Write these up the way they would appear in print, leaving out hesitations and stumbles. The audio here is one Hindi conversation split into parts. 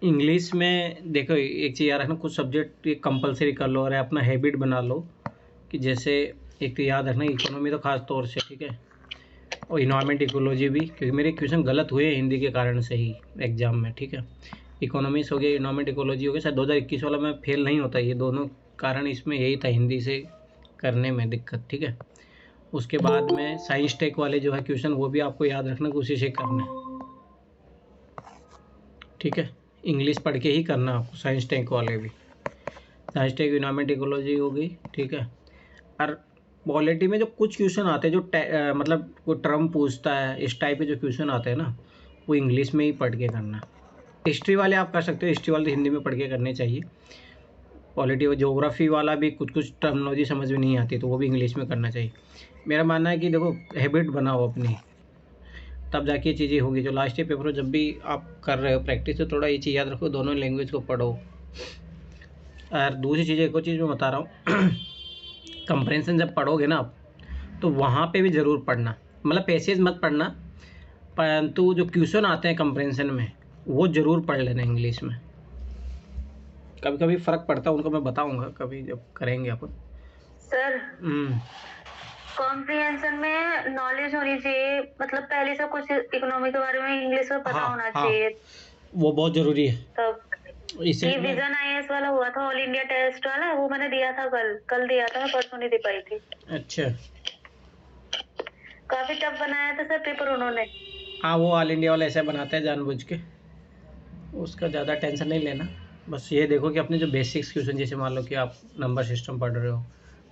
इंग्लिश में देखो एक चीज़ याद रखना, कुछ सब्जेक्ट ये कंपलसरी कर लो और अपना हैबिट बना लो कि जैसे एक तो याद रखना इकोनॉमी तो खास तौर से, ठीक है, और इन्वायरमेंट इकोलॉजी भी, क्योंकि मेरे क्वेश्चन गलत हुए हिंदी के कारण से ही एग्जाम में, ठीक है। इकोनॉमिक्स हो गया, इन्वायरमेंट इकोलॉजी हो गया, शायद 2021 वाला में फेल नहीं होता, ये दोनों कारण इसमें यही था हिंदी से करने में दिक्कत, ठीक है। उसके बाद में साइंस टेक वाले जो है क्वेश्चन वो भी आपको याद रखना कि उसी से करना है, ठीक है। इंग्लिश पढ़ के ही करना आपको, साइंस टेक वाले भी, साइंस टेक इन्वायरमेंट इकोलॉजी हो गई, ठीक है। और पॉलिटी में जो कुछ क्वेश्चन आते हैं जो मतलब वो टर्म पूछता है, इस टाइप के जो क्वेश्चन आते हैं ना, वो इंग्लिश में ही पढ़ के करना। हिस्ट्री वाले आप कर सकते हो, हिस्ट्री वाले तो हिंदी में पढ़ के करने चाहिए। पॉलिटी और ज्योग्राफी वाला भी कुछ कुछ टर्मिनोलॉजी समझ में नहीं आती तो वो भी इंग्लिश में करना चाहिए। मेरा मानना है कि देखो हैबिट बनाओ अपनी, तब जाके ये चीज़ें होगी। जो लास्ट ईयर पेपर हो जब भी आप कर रहे हो प्रैक्टिस, तो थोड़ा ये चीज़ याद रखो, दोनों लैंग्वेज को पढ़ो। और दूसरी चीज़, एक और चीज़ मैं बता रहा हूँ कंप्रेंशन जब पढ़ोगे ना आप, तो वहाँ पे भी ज़रूर पढ़ना, मतलब पैसेज मत पढ़ना, परंतु जो क्वेश्चन आते हैं कंप्रेंशन में वो ज़रूर पढ़ लेना इंग्लिश में। कभी कभी फ़र्क पड़ता है, उनको मैं बताऊंगा कभी जब करेंगे अपन। सर कॉम्प्रिहेंशन में नॉलेज होनी चाहिए, मतलब पहले से कुछ इकोनॉमी के बारे में इंग्लिश में पता होना चाहिए। वो बहुत ज़रूरी है। तब इसे ये विजन आईएएस वाला हुआ था, ऑल इंडिया टेस्ट वाला, वो मैंने दिया था, कल दिया था, मैं परसों नहीं दे पाई थी। अच्छा, काफी टफ बनाया था सर पेपर उन्होंने। हाँ वो ऑल इंडिया वाला ऐसा बनाते हैं जानबूझ के, उसका ज़्यादा टेंशन नहीं लेना। बस ये देखो कि अपने जो बेसिक्स क्वेश्चन, जैसे मान लो कि आप नंबर सिस्टम पढ़ रहे हो,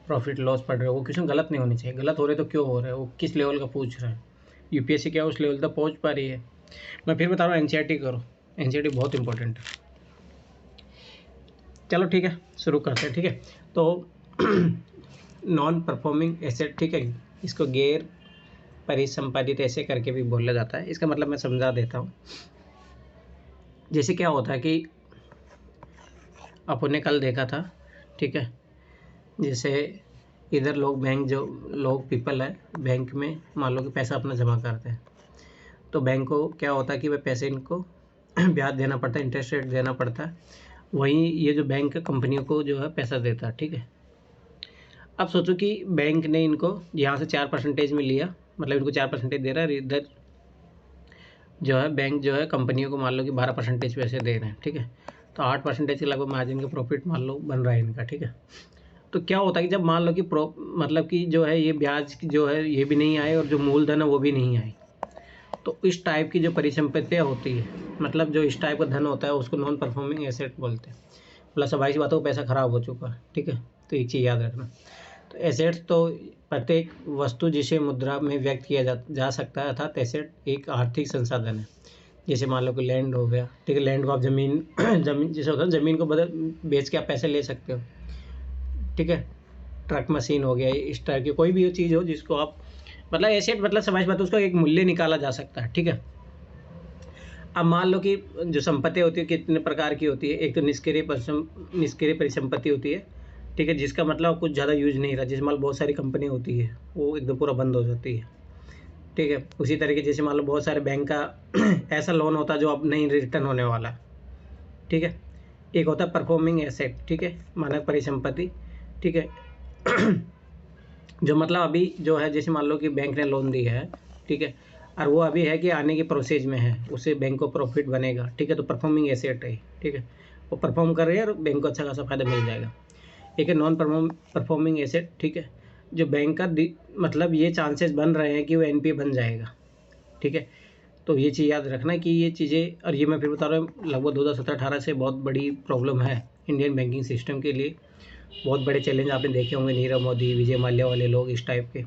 प्रॉफिट लॉस पढ़ रहे हो, वो क्वेश्चन गलत नहीं होने चाहिए। गलत हो रहे तो क्यों हो रहे हैं, वो किस लेवल का पूछ रहा है, यूपीएससी क्या उस लेवल तक पहुंच पा रही है। मैं फिर बता रहा हूँ एनसीईआरटी करो, एनसीईआरटी बहुत इंपॉर्टेंट है। चलो ठीक है, शुरू करते हैं, ठीक है। तो नॉन परफॉर्मिंग एसेट, ठीक है, इसको गैर परिसंपादित ऐसे करके भी बोला जाता है। इसका मतलब मैं समझा देता हूँ। जैसे क्या होता है कि अपन ने कल देखा था, ठीक है, जैसे इधर लोग बैंक, जो लोग पीपल है बैंक में मान लो कि पैसा अपना जमा करते हैं, तो बैंक को क्या होता है कि वह पैसे इनको ब्याज देना पड़ता है, इंटरेस्ट रेट देना पड़ता है। वहीं ये जो बैंक कंपनियों को जो है पैसा देता है, ठीक है। अब सोचो कि बैंक ने इनको यहाँ से 4% में लिया, मतलब इनको 4% दे रहा है, इधर जो है बैंक जो है कंपनियों को मान लो कि 12% पैसे दे रहे हैं, ठीक है। तो 8% के लगभग मार्जिन का प्रॉफिट मान लो बन रहा है इनका, ठीक है। तो क्या होता है कि जब मान लो कि मतलब कि जो है ये ब्याज जो है ये भी नहीं आए और जो मूलधन है वो भी नहीं आए, तो इस टाइप की जो परिसंपत्तियाँ होती है, मतलब जो इस टाइप का धन होता है उसको नॉन परफॉर्मिंग एसेट बोलते हैं। मतलब स्वाभाविक सी बात है, पैसा खराब हो चुका है, ठीक है। तो एक चीज़ याद रखना, तो एसेट्स तो प्रत्येक वस्तु जिसे मुद्रा में व्यक्त किया जा सकता है, अर्थात एसेट एक आर्थिक संसाधन है। जैसे मान लो कि लैंड हो गया, ठीक है, लैंड को आप जमीन जमीन जैसे होता है ज़मीन को बदल बेच के आप पैसे ले सकते हो, ठीक है। ट्रक मशीन हो गया, इस टाइप की कोई भी चीज़ हो जिसको आप, मतलब एसेट मतलब समझ बात, उसका एक मूल्य निकाला जा सकता है, ठीक है। अब मान लो कि जो संपत्ति होती है कितने प्रकार की होती है, एक तो निष्क्रिय परिसंपत्ति होती है, ठीक है, जिसका मतलब कुछ ज़्यादा यूज नहीं रहा, जिसमें मान लो बहुत सारी कंपनी होती है वो एकदम पूरा बंद हो जाती है, ठीक है। उसी तरीके जैसे मान लो बहुत सारे बैंक का ऐसा लोन होता है जो अब नहीं रिटर्न होने वाला, ठीक है। एक होता है परफॉर्मिंग एसेट, ठीक है, मानक परिसंपत्ति, ठीक है, जो मतलब अभी जो है जैसे मान लो कि बैंक ने लोन दिया है, ठीक है, और वो अभी है कि आने की प्रोसेस में है, उससे बैंक को प्रॉफिट बनेगा, ठीक है, तो परफॉर्मिंग एसेट है, ठीक है, वो परफॉर्म कर रही है और बैंक को अच्छा खासा फायदा मिल जाएगा। एक है नॉन परफॉर्मिंग एसेट, ठीक है, जो बैंक का मतलब ये चांसेस बन रहे हैं कि वो एनपीए बन जाएगा, ठीक है। तो ये चीज़ याद रखना कि ये चीज़ें, और ये मैं फिर बता रहा हूँ लगभग 2017-18 से बहुत बड़ी प्रॉब्लम है इंडियन बैंकिंग सिस्टम के लिए। बहुत बड़े चैलेंज आपने देखे होंगे, नीरव मोदी, विजय माल्या वाले लोग इस टाइप के,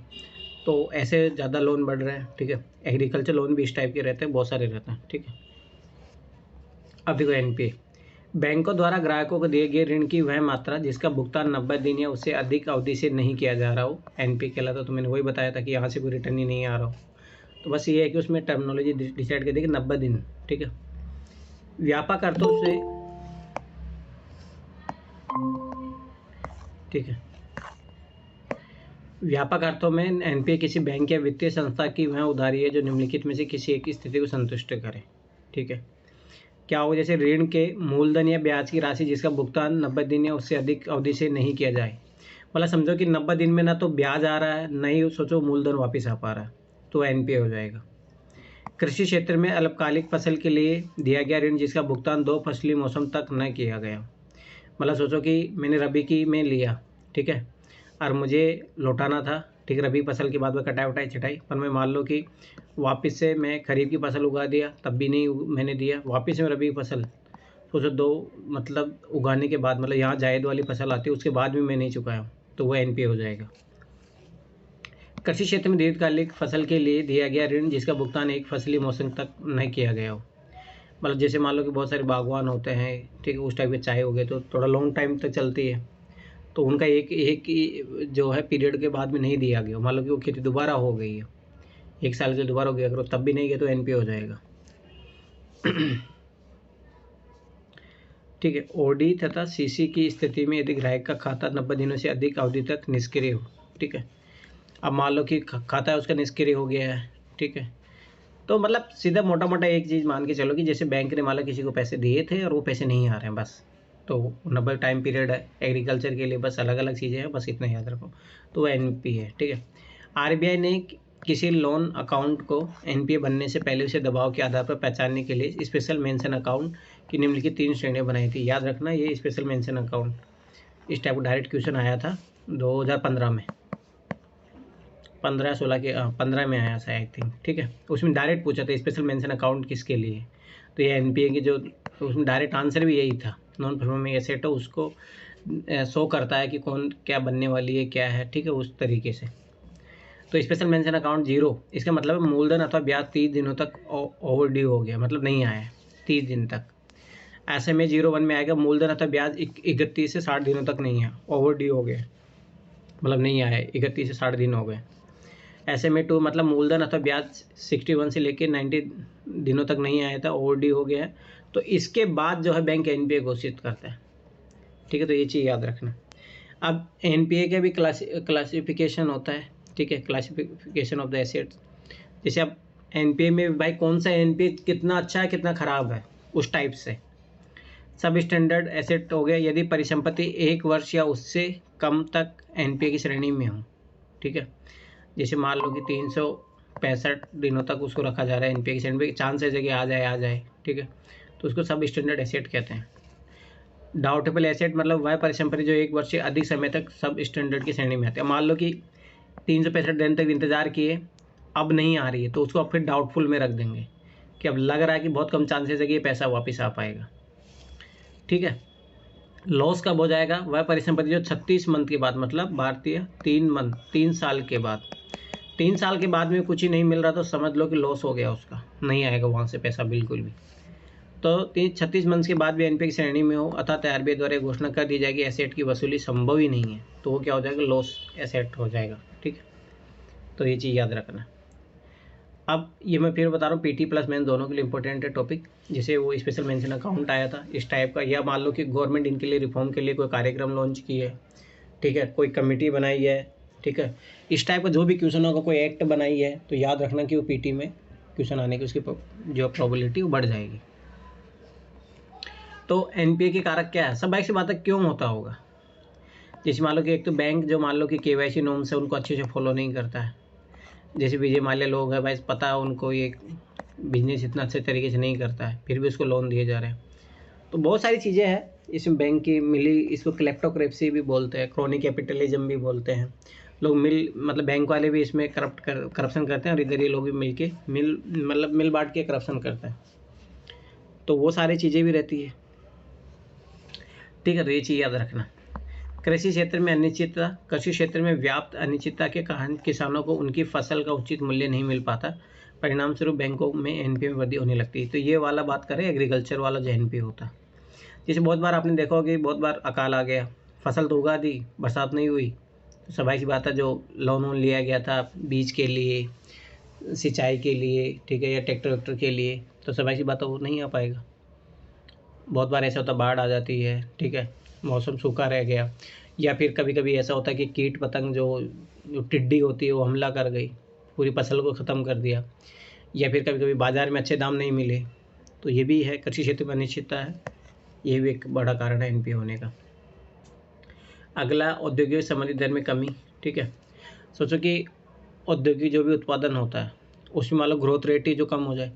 तो ऐसे ज़्यादा लोन बढ़ रहे हैं, ठीक है। एग्रीकल्चर लोन भी इस टाइप के रहते हैं, बहुत सारे रहते हैं, ठीक है। अब देखो एनपीए, बैंकों द्वारा ग्राहकों को दिए गए ऋण की वह मात्रा जिसका भुगतान 90 दिन या उससे अधिक अवधि से नहीं किया जा रहा हो, एनपीए कहलाता। तो मैंने वही बताया था कि यहाँ से कोई रिटर्न ही नहीं आ रहा हो, तो बस ये है कि उसमें टर्मिनोलॉजी डिसाइड कर दी कि 90 दिन, ठीक है। व्यापक अर्थों से, ठीक है, व्यापक अर्थों में एनपीए किसी बैंक या वित्तीय संस्था की वह उधारी है जो निम्नलिखित में से किसी एक स्थिति को संतुष्ट करे, ठीक है। क्या होगा, जैसे ऋण के मूलधन या ब्याज की राशि जिसका भुगतान 90 दिन या उससे अधिक अवधि से नहीं किया जाए। मतलब समझो कि 90 दिन में ना तो ब्याज आ रहा है, ना ही सोचो मूलधन वापस आ पा रहा है, तो एनपीए हो जाएगा। कृषि क्षेत्र में अल्पकालिक फसल के लिए दिया गया ऋण जिसका भुगतान 2 फसली मौसम तक न किया गया। मतलब सोचो कि मैंने रबी की में लिया, ठीक है, और मुझे लौटाना था, ठीक है, रबी फसल के बाद में कटाई उठाई छटाई, पर मैं मान लो कि वापस से मैं खरीफ की फसल उगा दिया, तब भी नहीं मैंने दिया, वापस में रबी फसल, सोचो 2 मतलब उगाने के बाद, मतलब यहाँ जायद वाली फसल आती है उसके बाद भी मैं नहीं चुकाया, तो वह एनपीए हो जाएगा। कृषि क्षेत्र में दीर्घकालिक फसल के लिए दिया गया ऋण जिसका भुगतान एक फसली मौसम तक नहीं किया गया हो। मतलब जैसे मान लो कि बहुत सारे बागवान होते हैं, ठीक है, उस टाइप के चाय हो गए तो थोड़ा लॉन्ग टाइम तक चलती है, तो उनका एक एक ही जो है पीरियड के बाद में नहीं दिया गया, मान लो कि वो खेती दोबारा हो गई है, 1 साल के दोबारा हो गया, अगर तब भी नहीं गया तो एनपीए हो जाएगा। ठीक है, ओडी तथा सीसी की स्थिति में यदि ग्राहक का खाता 90 दिनों से अधिक अवधि तक निष्क्रिय हो, ठीक है, अब मान लो कि खाता है उसका निष्क्रिय हो गया है, ठीक है, तो मतलब सीधा मोटा मोटा एक चीज़ मान के चलो कि जैसे बैंक ने मान लो किसी को पैसे दिए थे और वो पैसे नहीं आ रहे हैं बस, तो 90 टाइम पीरियड है एग्रीकल्चर के लिए, बस अलग अलग चीज़ें हैं, बस इतना याद रखो, तो वो एनपीए है। ठीक है, आरबीआई ने किसी लोन अकाउंट को एनपीए बनने से पहले उसे दबाव के आधार पर पहचानने के लिए स्पेशल मेंशन अकाउंट की निम्नलिखित 3 श्रेणियाँ बनाई थी। याद रखना, ये स्पेशल मेंशन अकाउंट इस टाइप का डायरेक्ट क्वेश्चन आया था 2015 में, 15 में आया था आई थिंक, ठीक है, उसमें डायरेक्ट पूछा था स्पेशल मेंशन अकाउंट किसके लिए, तो ये एनपीए की जो, उसमें डायरेक्ट आंसर भी यही था, नॉन परफॉर्मिंग एसेट हो उसको शो करता है कि कौन क्या बनने वाली है क्या है, ठीक है, उस तरीके से। तो स्पेशल मेंशन अकाउंट 0, इसका मतलब है मूलधन अथवा ब्याज 30 दिनों तक ओवर ड्यू हो गया, मतलब नहीं आया 30 दिन तक। ऐसे में 0-1 में आएगा मूलधन अथवा ब्याज 31 से 60 दिनों तक नहीं है, ओवर ड्यू हो गया, मतलब नहीं आया, 31 से 60 दिन हो गए। ऐसे में 2 मतलब मूलधन अथवा ब्याज 61 से लेकर 90 दिनों तक नहीं आया था, ओवर ड्यू हो गया है, तो इसके बाद जो है बैंक एनपीए घोषित करता है। ठीक है, तो ये चीज़ याद रखना। अब एनपीए का भी क्लासिफिकेशन होता है, ठीक है, क्लासिफिकेशन ऑफ द एसेट्स। जैसे अब एनपीए में भाई कौन सा एनपीए कितना अच्छा है कितना ख़राब है, उस टाइप से। सब स्टैंडर्ड एसेट हो गया यदि परिसंपत्ति 1 वर्ष या उससे कम तक एनपीए की श्रेणी में हो, ठीक है, जैसे मान लो कि 365 दिनों तक उसको रखा जा रहा है एनपीए की श्रेणी में, चांस है जगह आ जाए, ठीक है, तो उसको सब स्टैंडर्ड एसेट कहते हैं। डाउटेबल एसेट मतलब वह परिसंपत्ति जो 1 वर्ष से अधिक समय तक सब स्टैंडर्ड की श्रेणी में आती है। मान लो कि 365 दिन तक इंतज़ार किए, अब नहीं आ रही है, तो उसको अब फिर डाउटफुल में रख देंगे कि अब लग रहा है कि बहुत कम चांसेस है कि ये पैसा वापस आ पाएगा। ठीक है, लॉस कब हो जाएगा, वह परिसंपत्ति जो 36 मंथ के बाद, मतलब भारतीय 3 साल के बाद, 3 साल के बाद में कुछ ही नहीं मिल रहा तो समझ लो कि लॉस हो गया, उसका नहीं आएगा वहाँ से पैसा बिल्कुल भी। तो 36 मंथ के बाद भी एनपीए की श्रेणी में हो अर्थात आरबीआई द्वारा घोषणा कर दी जाएगी एसेट की वसूली संभव ही नहीं है, तो वो क्या हो जाएगा, लॉस एसेट हो जाएगा। ठीक है, तो ये चीज़ याद रखना। अब ये मैं फिर बता रहा हूँ, पीटी प्लस मेन दोनों के लिए इंपॉर्टेंट है टॉपिक। जैसे वो स्पेशल मेंशन अकाउंट आया था इस टाइप का, या मान लो कि गवर्नमेंट इनके लिए रिफॉर्म के लिए कोई कार्यक्रम लॉन्च की है, ठीक है, कोई कमेटी बनाई है, ठीक है, इस टाइप का जो भी क्वेश्चन होगा, कोई एक्ट बनाई है, तो याद रखना कि वो पीटी में क्वेश्चन आने की उसकी जो प्रोबेबिलिटी वो बढ़ जाएगी। तो एनपीए के कारक क्या है, सब बाइक से बात है, क्यों होता होगा। जैसे मान लो कि एक तो बैंक जो मान लो कि केवाईसी नॉर्म्स है उनको अच्छे से फॉलो नहीं करता है, जैसे विजय माल्या लोग हैं भाई, पता है उनको ये बिजनेस इतना अच्छे तरीके से नहीं करता है, फिर भी उसको लोन दिए जा रहे हैं। तो बहुत सारी चीज़ें हैं इसमें बैंक की मिली, इसको क्लेप्टोक्रेसी भी बोलते हैं, क्रोनी कैपिटलिज्म भी बोलते हैं। लोग मतलब बैंक वाले भी इसमें करप्शन करते हैं, और इधर ये लोग भी मिल बांट के करप्शन करते हैं, तो वो सारी चीज़ें भी रहती है। ठीक है, तो ये चीज़ याद रखना। कृषि क्षेत्र में अनिश्चितता, कृषि क्षेत्र में व्याप्त अनिश्चितता के कारण किसानों को उनकी फसल का उचित मूल्य नहीं मिल पाता, परिणाम स्वरूप बैंकों में एनपीए में वृद्धि होने लगती है। तो ये वाला बात करें एग्रीकल्चर वाला जो एनपीए होता है, जैसे बहुत बार आपने देखा होगा कि बहुत बार अकाल आ गया, फसल तो उगा दी, बरसात नहीं हुई, तो स्वाभाविक सी बात है जो लोन लिया गया था बीज के लिए, सिंचाई के लिए, ठीक है, या ट्रैक्टर वैक्टर के लिए, तो स्वाभाविक सी बात है वो नहीं आ पाएगा। बहुत बार ऐसा होता है बाढ़ आ जाती है, ठीक है, मौसम सूखा रह गया, या फिर कभी कभी ऐसा होता है कि कीट पतंग जो टिड्डी होती है वो हमला कर गई, पूरी फसल को ख़त्म कर दिया, या फिर कभी कभी बाज़ार में अच्छे दाम नहीं मिले, तो ये भी है, कृषि क्षेत्र में अनिश्चितता है, ये भी एक बड़ा कारण है एनपीए होने का। अगला, औद्योगिक संबंधित दर में कमी। ठीक है, सोचो कि औद्योगिक जो भी उत्पादन होता है उसमें मान लो ग्रोथ रेट ही जो कम हो जाए।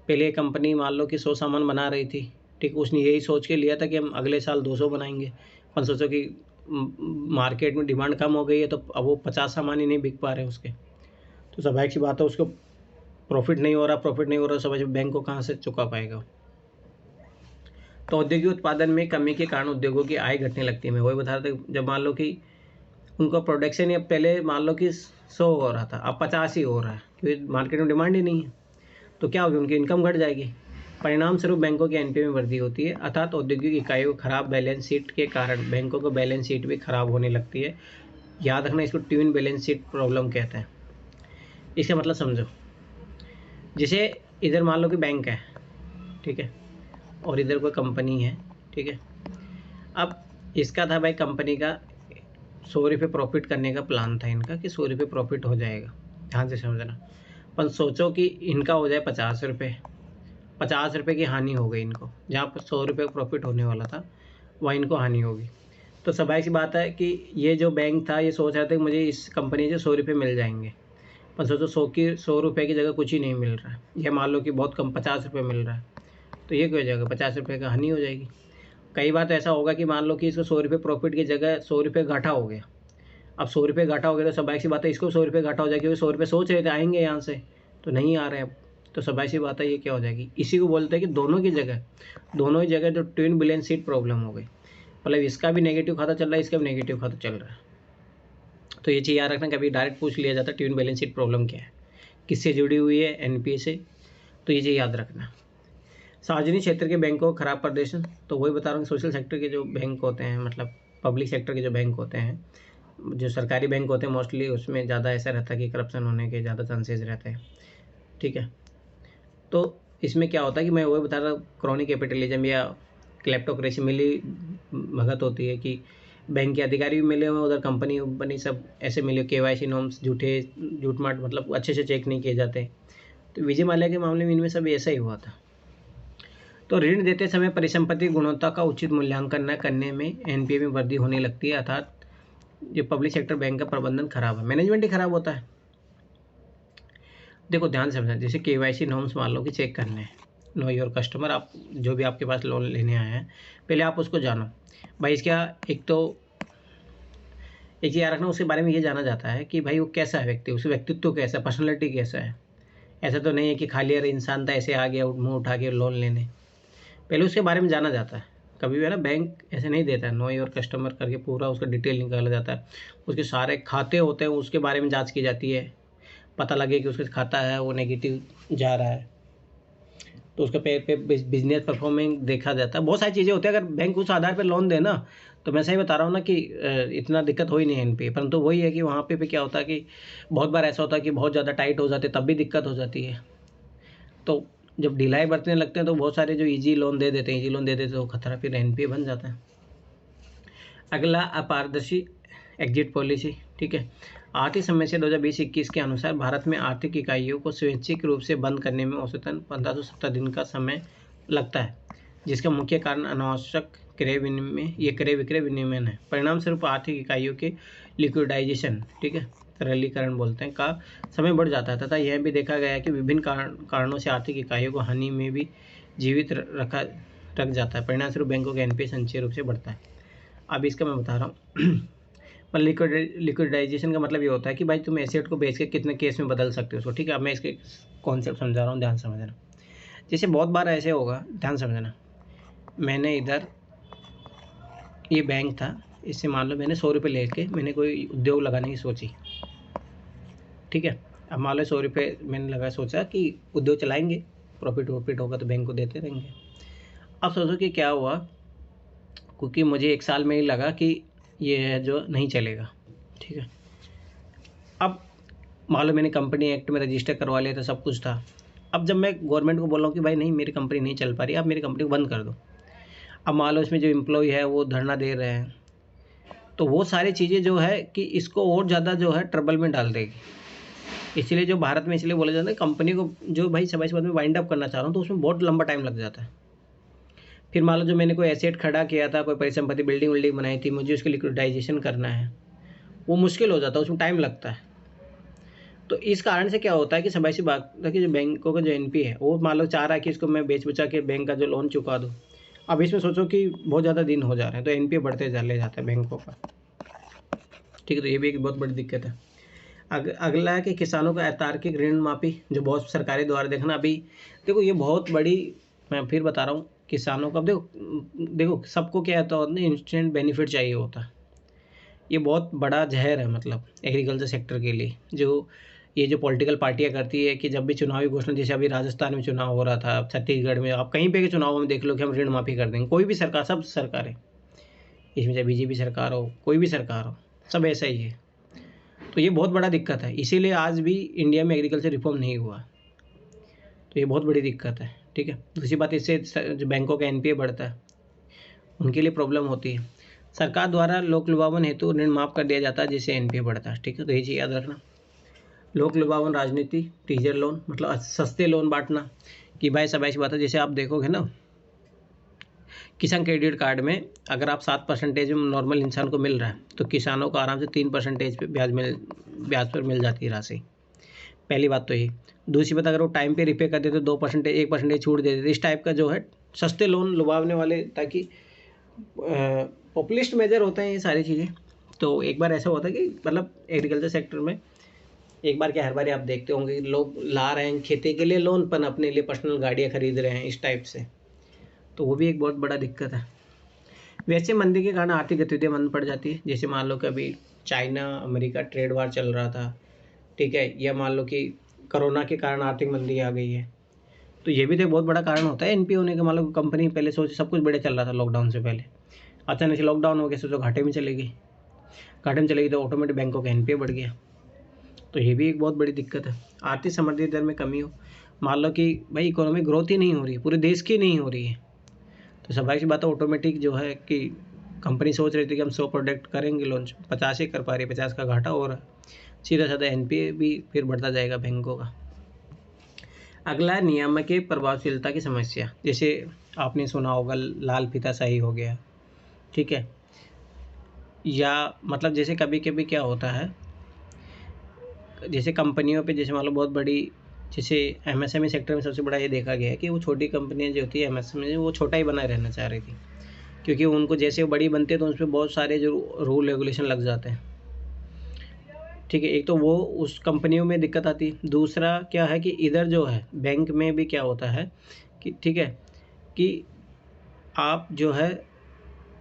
पहले कंपनी मान लो कि 100 सामान बना रही थी, ठीक, उसने यही सोच के लिया था कि हम अगले साल 200 बनाएंगे, पर सोचो कि मार्केट में डिमांड कम हो गई है तो अब वो 50 सामान ही नहीं बिक पा रहे उसके, तो स्वाभाविक सी बात है उसको प्रॉफिट नहीं हो रहा, समझ बैंक को कहाँ से चुका पाएगा। तो औद्योगिक उत्पादन में कमी के कारण उद्योगों की आय घटने लगती है। मैं वही बता रहा था, जब मान लो कि उनका प्रोडक्शन ही पहले मान लो कि 100 हो रहा था, अब 50 ही हो रहा है, क्योंकि मार्केट में डिमांड ही नहीं है, तो क्या होगी, उनकी इनकम घट जाएगी। परिणाम स्वरूप बैंकों के एनपीए में वृद्धि होती है, अर्थात औद्योगिक इकाइयों को खराब बैलेंस शीट के कारण बैंकों को बैलेंस शीट भी खराब होने लगती है। याद रखना, इसको ट्विन बैलेंस शीट प्रॉब्लम कहते हैं। इसका मतलब समझो, जैसे इधर मान लो कि बैंक है, ठीक है, और इधर कोई कंपनी है, ठीक है। अब इसका था भाई कंपनी का 100 रुपये प्रॉफिट करने का प्लान था इनका, कि 100 रुपये प्रॉफिट हो जाएगा, ध्यान से समझना। पर सोचो कि इनका हो जाए 50 रुपये, 50 रुपये की हानि हो गई इनको, जहाँ पर 100 रुपये प्रॉफिट होने वाला था वहाँ इनको हानि होगी। तो स्वाभाविक सी बात है कि ये जो बैंक था ये सोच रहा था कि मुझे इस कंपनी से 100 रुपये मिल जाएंगे, पर सोचो 100 रुपये की जगह कुछ ही नहीं मिल रहा है, या मान लो कि बहुत कम 50 रुपये मिल रहा है, तो ये क्या हो जाएगा, 50 रुपये का हानि हो जाएगी। कई बार तो ऐसा होगा कि मान लो कि इसको 100 रुपये प्रॉफिट की जगह 100 रुपये घाटा हो गया। अब 100 रुपये घाटा हो गया तो स्वाभाविक सी बात है इसको 100 रुपये घाटा हो जाएगी, क्योंकि 100 रुपये सोच रहे थे आएंगे यहाँ से, तो नहीं आ रहे अब, तो स्वाभाविक सी बात है ये क्या हो जाएगी। इसी को बोलते हैं कि दोनों ही जगह जो ट्विन बैलेंस शीट प्रॉब्लम हो गई, मतलब इसका भी नेगेटिव खाता चल रहा है, इसका भी नेगेटिव खाता चल रहा है। तो ये चीज़ याद रखना, कभी डायरेक्ट पूछ लिया जाता है ट्विन बैलेंस शीट प्रॉब्लम क्या है, किससे जुड़ी हुई है, एनपीए से, तो ये चीज़ याद रखना। सार्वजनिक क्षेत्र के बैंकों का खराब प्रदर्शन, तो वही बता रहा हूँ, सोशल सेक्टर के जो बैंक होते हैं, मतलब पब्लिक सेक्टर के जो बैंक होते हैं, जो सरकारी बैंक होते हैं मोस्टली, उसमें ज़्यादा ऐसा रहता है कि करप्शन होने के ज़्यादा चांसेस रहते हैं, ठीक है। तो इसमें क्या होता है कि मैं वही बता रहा हूँ, क्रोनी कैपिटलिज्म या क्लेप्टोक्रेसी मिली भगत होती है, कि बैंक के अधिकारी भी मिले हुए, उधर कंपनी सब ऐसे मिले, केवाईसी नॉर्म्स झूठ माट मतलब अच्छे से चेक नहीं किए जाते। तो विजय माल्या के मामले में इनमें सब ऐसा ही हुआ था। तो ऋण देते समय परिसंपत्ति गुणवत्ता का उचित मूल्यांकन न करने में एनपीए में वृद्धि होने लगती है, अर्थात जो पब्लिक सेक्टर बैंक का प्रबंधन खराब है, मैनेजमेंट ही खराब होता है। देखो ध्यान से समझना, जैसे केवाईसी नॉर्म्स मान लो कि चेक करने हैं, नो योर कस्टमर, आप जो भी आपके पास लोन लेने आए हैं पहले आप उसको जानो भाई। इसका एक चीज़ याद रखना, उसके बारे में ये जाना जाता है कि भाई वो कैसा है व्यक्ति, उसका व्यक्तित्व कैसा है, पर्सनैलिटी कैसा है। ऐसा तो नहीं है कि खाली अरे इंसान था ऐसे आ गया मुँह उठा के लोन लेने, पहले उसके बारे में जाना जाता है। कभी भी है ना, बैंक ऐसे नहीं देता है, नो योर कस्टमर करके पूरा उसका डिटेल निकाला जाता है, उसके सारे खाते होते हैं उसके बारे में जांच की जाती है, पता लगे कि उसका खाता है वो नेगेटिव जा रहा है, तो उसका पे बिजनेस परफॉर्मेंस देखा जाता है, बहुत सारी चीज़ें होती है। अगर बैंक उस आधार पर लोन दे ना, तो मैं सही बता रहा हूँ ना कि इतना दिक्कत हो ही नहीं एनपीए, परंतु वही है कि वहाँ पे क्या होता है कि बहुत बार ऐसा होता है कि बहुत ज़्यादा टाइट हो जाते तब भी दिक्कत हो जाती है। तो जब ढिलाई बरतने लगते हैं तो बहुत सारे जो इजी लोन दे देते हैं तो खतरा फिर एनपीए बन जाता है। अगला, अपारदर्शी एग्जिट पॉलिसी, ठीक है। आर्थिक समस्या 2020-21 के अनुसार भारत में आर्थिक इकाइयों को स्वैच्छिक रूप से बंद करने में औसतन 1570 दिन का समय लगता है, जिसका मुख्य कारण अनावश्यक क्रय विक्रय विनियमन है। परिणाम स्वरूप आर्थिक इकाइयों के लिक्विडाइजेशन, ठीक है, तरलीकरण बोलते हैं, का समय बढ़ जाता है, तथा यह भी देखा गया है कि विभिन्न कारणों से आर्थिक इकाइयों को हानि में भी जीवित रख जाता है। परिणाम स्वरूप बैंकों का एनपीए संचय रूप से बढ़ता है। अब इसका मैं बता रहा हूँ लिक्विडाइजेशन का मतलब ये होता है कि भाई तुम एसेट को बेच के कितने केस में बदल सकते हो उसको, ठीक है। अब मैं इसके कॉन्सेप्ट समझा रहा हूँ, ध्यान समझना। जैसे बहुत बार ऐसे होगा, ध्यान समझना, मैंने इधर ये बैंक था, इससे मान लो मैंने 100 रुपये लेके मैंने कोई उद्योग लगाने की सोची, ठीक है। अब मान लो 100 रुपये मैंने सोचा कि उद्योग चलाएंगे, प्रॉफिट होगा तो बैंक को देते रहेंगे। अब सोचो कि क्या हुआ, क्योंकि मुझे 1 साल में ही लगा कि ये जो नहीं चलेगा, ठीक है। अब मान लो मैंने कंपनी एक्ट में रजिस्टर करवा लिया था, सब कुछ था। अब जब मैं गवर्नमेंट को बोल रहा हूँ कि भाई नहीं मेरी कंपनी नहीं चल पा रही, आप मेरी कंपनी को बंद कर दो, अब मान लो इसमें जो एम्प्लॉय है वो धरना दे रहे हैं, तो वो सारी चीज़ें जो है कि इसको और ज़्यादा जो है ट्रबल में डाल देगी, इसीलिए जो भारत में इसलिए बोला जाता है कंपनी को जो भाई समय बाद में वाइंड अप करना चाह रहा हूँ तो उसमें बहुत लंबा टाइम लग जाता है। फिर मान लो जो मैंने कोई एसेट खड़ा किया था, कोई परिसंपत्ति बिल्डिंग विल्डिंग बनाई थी, मुझे उसकी लिक्विडाइजेशन करना है, वो मुश्किल हो जाता है, उसमें टाइम लगता है। तो इस कारण से क्या होता है कि समय सी बात है कि जो बैंकों का जो एनपी है वो मान लो चाह रहा है कि इसको मैं बेच बचा के बैंक का जो लोन चुका दूँ। अब इसमें सोचो कि बहुत ज़्यादा दिन हो जा रहे हैं तो एनपी बढ़ते चले जाते हैं बैंकों का। ठीक है, तो ये भी एक बहुत बड़ी दिक्कत है। अगला है कि किसानों का अतार्किक ऋण माफी जो बहुत सरकारें द्वारा देखना अभी देखो ये बहुत बड़ी, मैं फिर बता रहा हूँ किसानों का देखो सबको क्या होता है इंस्टेंट बेनिफिट चाहिए होता है। ये बहुत बड़ा जहर है मतलब एग्रीकल्चर सेक्टर के लिए। जो ये जो पॉलिटिकल पार्टियां करती है कि जब भी चुनावी घोषणा, जैसे अभी राजस्थान में चुनाव हो रहा था, छत्तीसगढ़ में, आप कहीं पे के चुनाव में देख लो कि हम ऋण माफी कर देंगे। कोई भी सरकार, सब सरकारें, इसमें चाहे बीजेपी सरकार हो, कोई भी सरकार हो, सब ऐसा ही है। तो ये बहुत बड़ा दिक्कत है, इसीलिए आज भी इंडिया में एग्रीकल्चर रिफॉर्म नहीं हुआ। तो ये बहुत बड़ी दिक्कत है। ठीक है, दूसरी बात, इससे जो बैंकों का एनपीए बढ़ता है उनके लिए प्रॉब्लम होती है। सरकार द्वारा लोक लुभावन हेतु ऋण माफ कर दिया जाता है जिससे एनपीए बढ़ता है। ठीक है, तो ये चीज़ याद रखना। लोक लुभावन राजनीति, टीजर लोन मतलब सस्ते लोन बांटना कि भाई सब ऐसी बात है। जैसे आप देखोगे ना किसान क्रेडिट कार्ड में अगर आप 7% में नॉर्मल इंसान को मिल रहा है तो किसानों को आराम से 3% पे ब्याज पर मिल जाती है राशि। पहली बात तो ये। दूसरी बात, अगर वो टाइम पे रिपे कर देते तो 2% 1% छूट दे देते। इस टाइप का जो है सस्ते लोन लुभावने वाले, ताकि पॉपुलिस्ट मेजर होते हैं ये सारी चीज़ें। तो एक बार ऐसा होता है कि मतलब एग्रीकल्चर सेक्टर में एक बार क्या हर बार आप देखते होंगे लोग ला रहे हैं खेती के लिए लोन, पर अपने लिए पर्सनल गाड़ियाँ खरीद रहे हैं इस टाइप से। तो वो भी एक बहुत बड़ा दिक्कत है। वैसे मंदी के कारण आर्थिक गतिविधियाँ बंद पड़ जाती है। जैसे मान लो कि अभी चाइना अमेरिका ट्रेड वार चल रहा था, ठीक है, या मान लो कि कोरोना के कारण आर्थिक मंदी आ गई है। तो ये भी तो एक बहुत बड़ा कारण होता है एनपी होने का। मान लो कंपनी पहले सोच सब कुछ बढ़िया चल रहा था लॉकडाउन से पहले, अचानक से लॉकडाउन हो गया, सोचो घाटे में चलेगी, घाटे में चलेगी तो ऑटोमेटिक बैंकों का एनपीए बढ़ गया। तो ये भी एक बहुत बड़ी दिक्कत है। आर्थिक समृद्धि दर में कमी हो, मान लो कि भाई इकोनॉमिक ग्रोथ ही नहीं हो रही है, पूरे देश की नहीं हो रही है, तो स्वाभाविक सी बात है ऑटोमेटिक जो है कि कंपनी सोच रही थी कि हम 100 प्रोडक्ट करेंगे लॉन्च, 50 ही कर पा रही है, 50 का घाटा हो रहा है, सीधा साधा एनपीए भी फिर बढ़ता जाएगा बैंकों का। अगला नियामकीय प्रभावशीलता की समस्या। जैसे आपने सुना होगा लाल फीताशाही हो गया, ठीक है, या मतलब जैसे कभी कभी क्या होता है जैसे कंपनियों पे, जैसे मान लो बहुत बड़ी, जैसे एमएसएमई सेक्टर में सबसे बड़ा ये देखा गया है कि वो छोटी कंपनियां जो होती है एमएसएमई वो छोटा ही बनाए रहना चाह रही थी, क्योंकि उनको जैसे वो बड़ी बनती है तो उस पर बहुत सारे जो रूल रेगुलेशन लग जाते हैं। ठीक है, एक तो वो उस कंपनियों में दिक्कत आती है। दूसरा क्या है कि इधर जो है बैंक में भी क्या होता है कि ठीक है कि आप जो है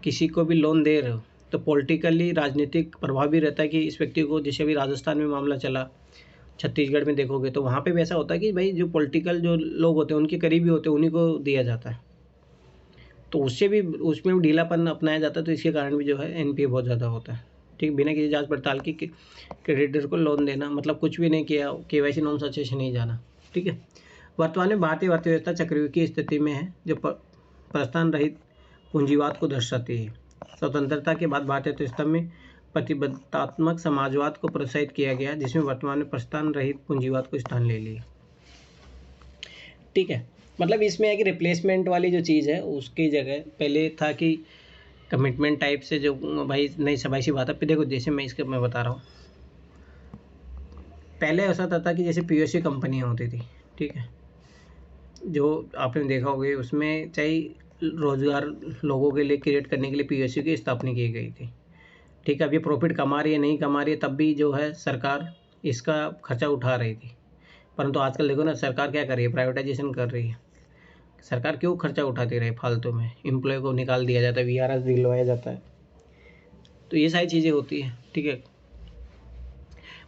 किसी को भी लोन दे रहे हो तो पॉलिटिकली राजनीतिक प्रभाव भी रहता है कि इस व्यक्ति को, जैसे अभी राजस्थान में मामला चला, छत्तीसगढ़ में देखोगे तो वहाँ पे भी ऐसा होता है कि भाई जो पॉलिटिकल जो लोग होते हैं उनके करीबी होते हैं उन्हीं को दिया जाता है, तो उससे भी उसमें भी ढीलापन अपनाया जाता है। तो इसके कारण भी जो है एनपीए बहुत ज़्यादा होता है। ठीक, बिना किसी जांच पड़ताल की क्रेडिटर को लोन देना, मतलब कुछ भी नहीं किया, केवाईसी नॉर्म्स अच्छे से नहीं जाना। ठीक है, वर्तमान में भारतीय अर्थव्यवस्था चक्रव्यूह की स्थिति में है जो प्रस्थान रहित पूंजीवाद को दर्शाती है। स्वतंत्रता के बाद भारतीय अर्थव्यवस्था में प्रतिबद्धतात्मक समाजवाद को प्रोत्साहित किया गया, जिसमें वर्तमान में प्रस्थान रहित पूंजीवाद को स्थान ले लिया। ठीक है, मतलब इसमें है कि रिप्लेसमेंट वाली जो चीज़ है उसकी जगह पहले था कि कमिटमेंट टाइप से जो भाई नहीं सबाई सी बात है। देखो जैसे मैं बता रहा हूँ, पहले ऐसा था कि जैसे पीओसी कंपनियाँ होती थी, ठीक है, जो आपने देखा होगा उसमें चाहे रोजगार लोगों के लिए क्रिएट करने के लिए पीओसी की स्थापना की गई थी। ठीक है, अब ये प्रॉफिट कमा रही है नहीं कमा रही है तब भी जो है सरकार इसका खर्चा उठा रही थी, परंतु आजकल देखो ना सरकार क्या कर रही है, प्राइवेटाइजेशन कर रही है। सरकार क्यों खर्चा उठाती रहे फालतू में, एम्प्लॉय को निकाल दिया जाता है, वीआरएस दिलवाया जाता है, तो ये सारी चीज़ें होती हैं। ठीक है,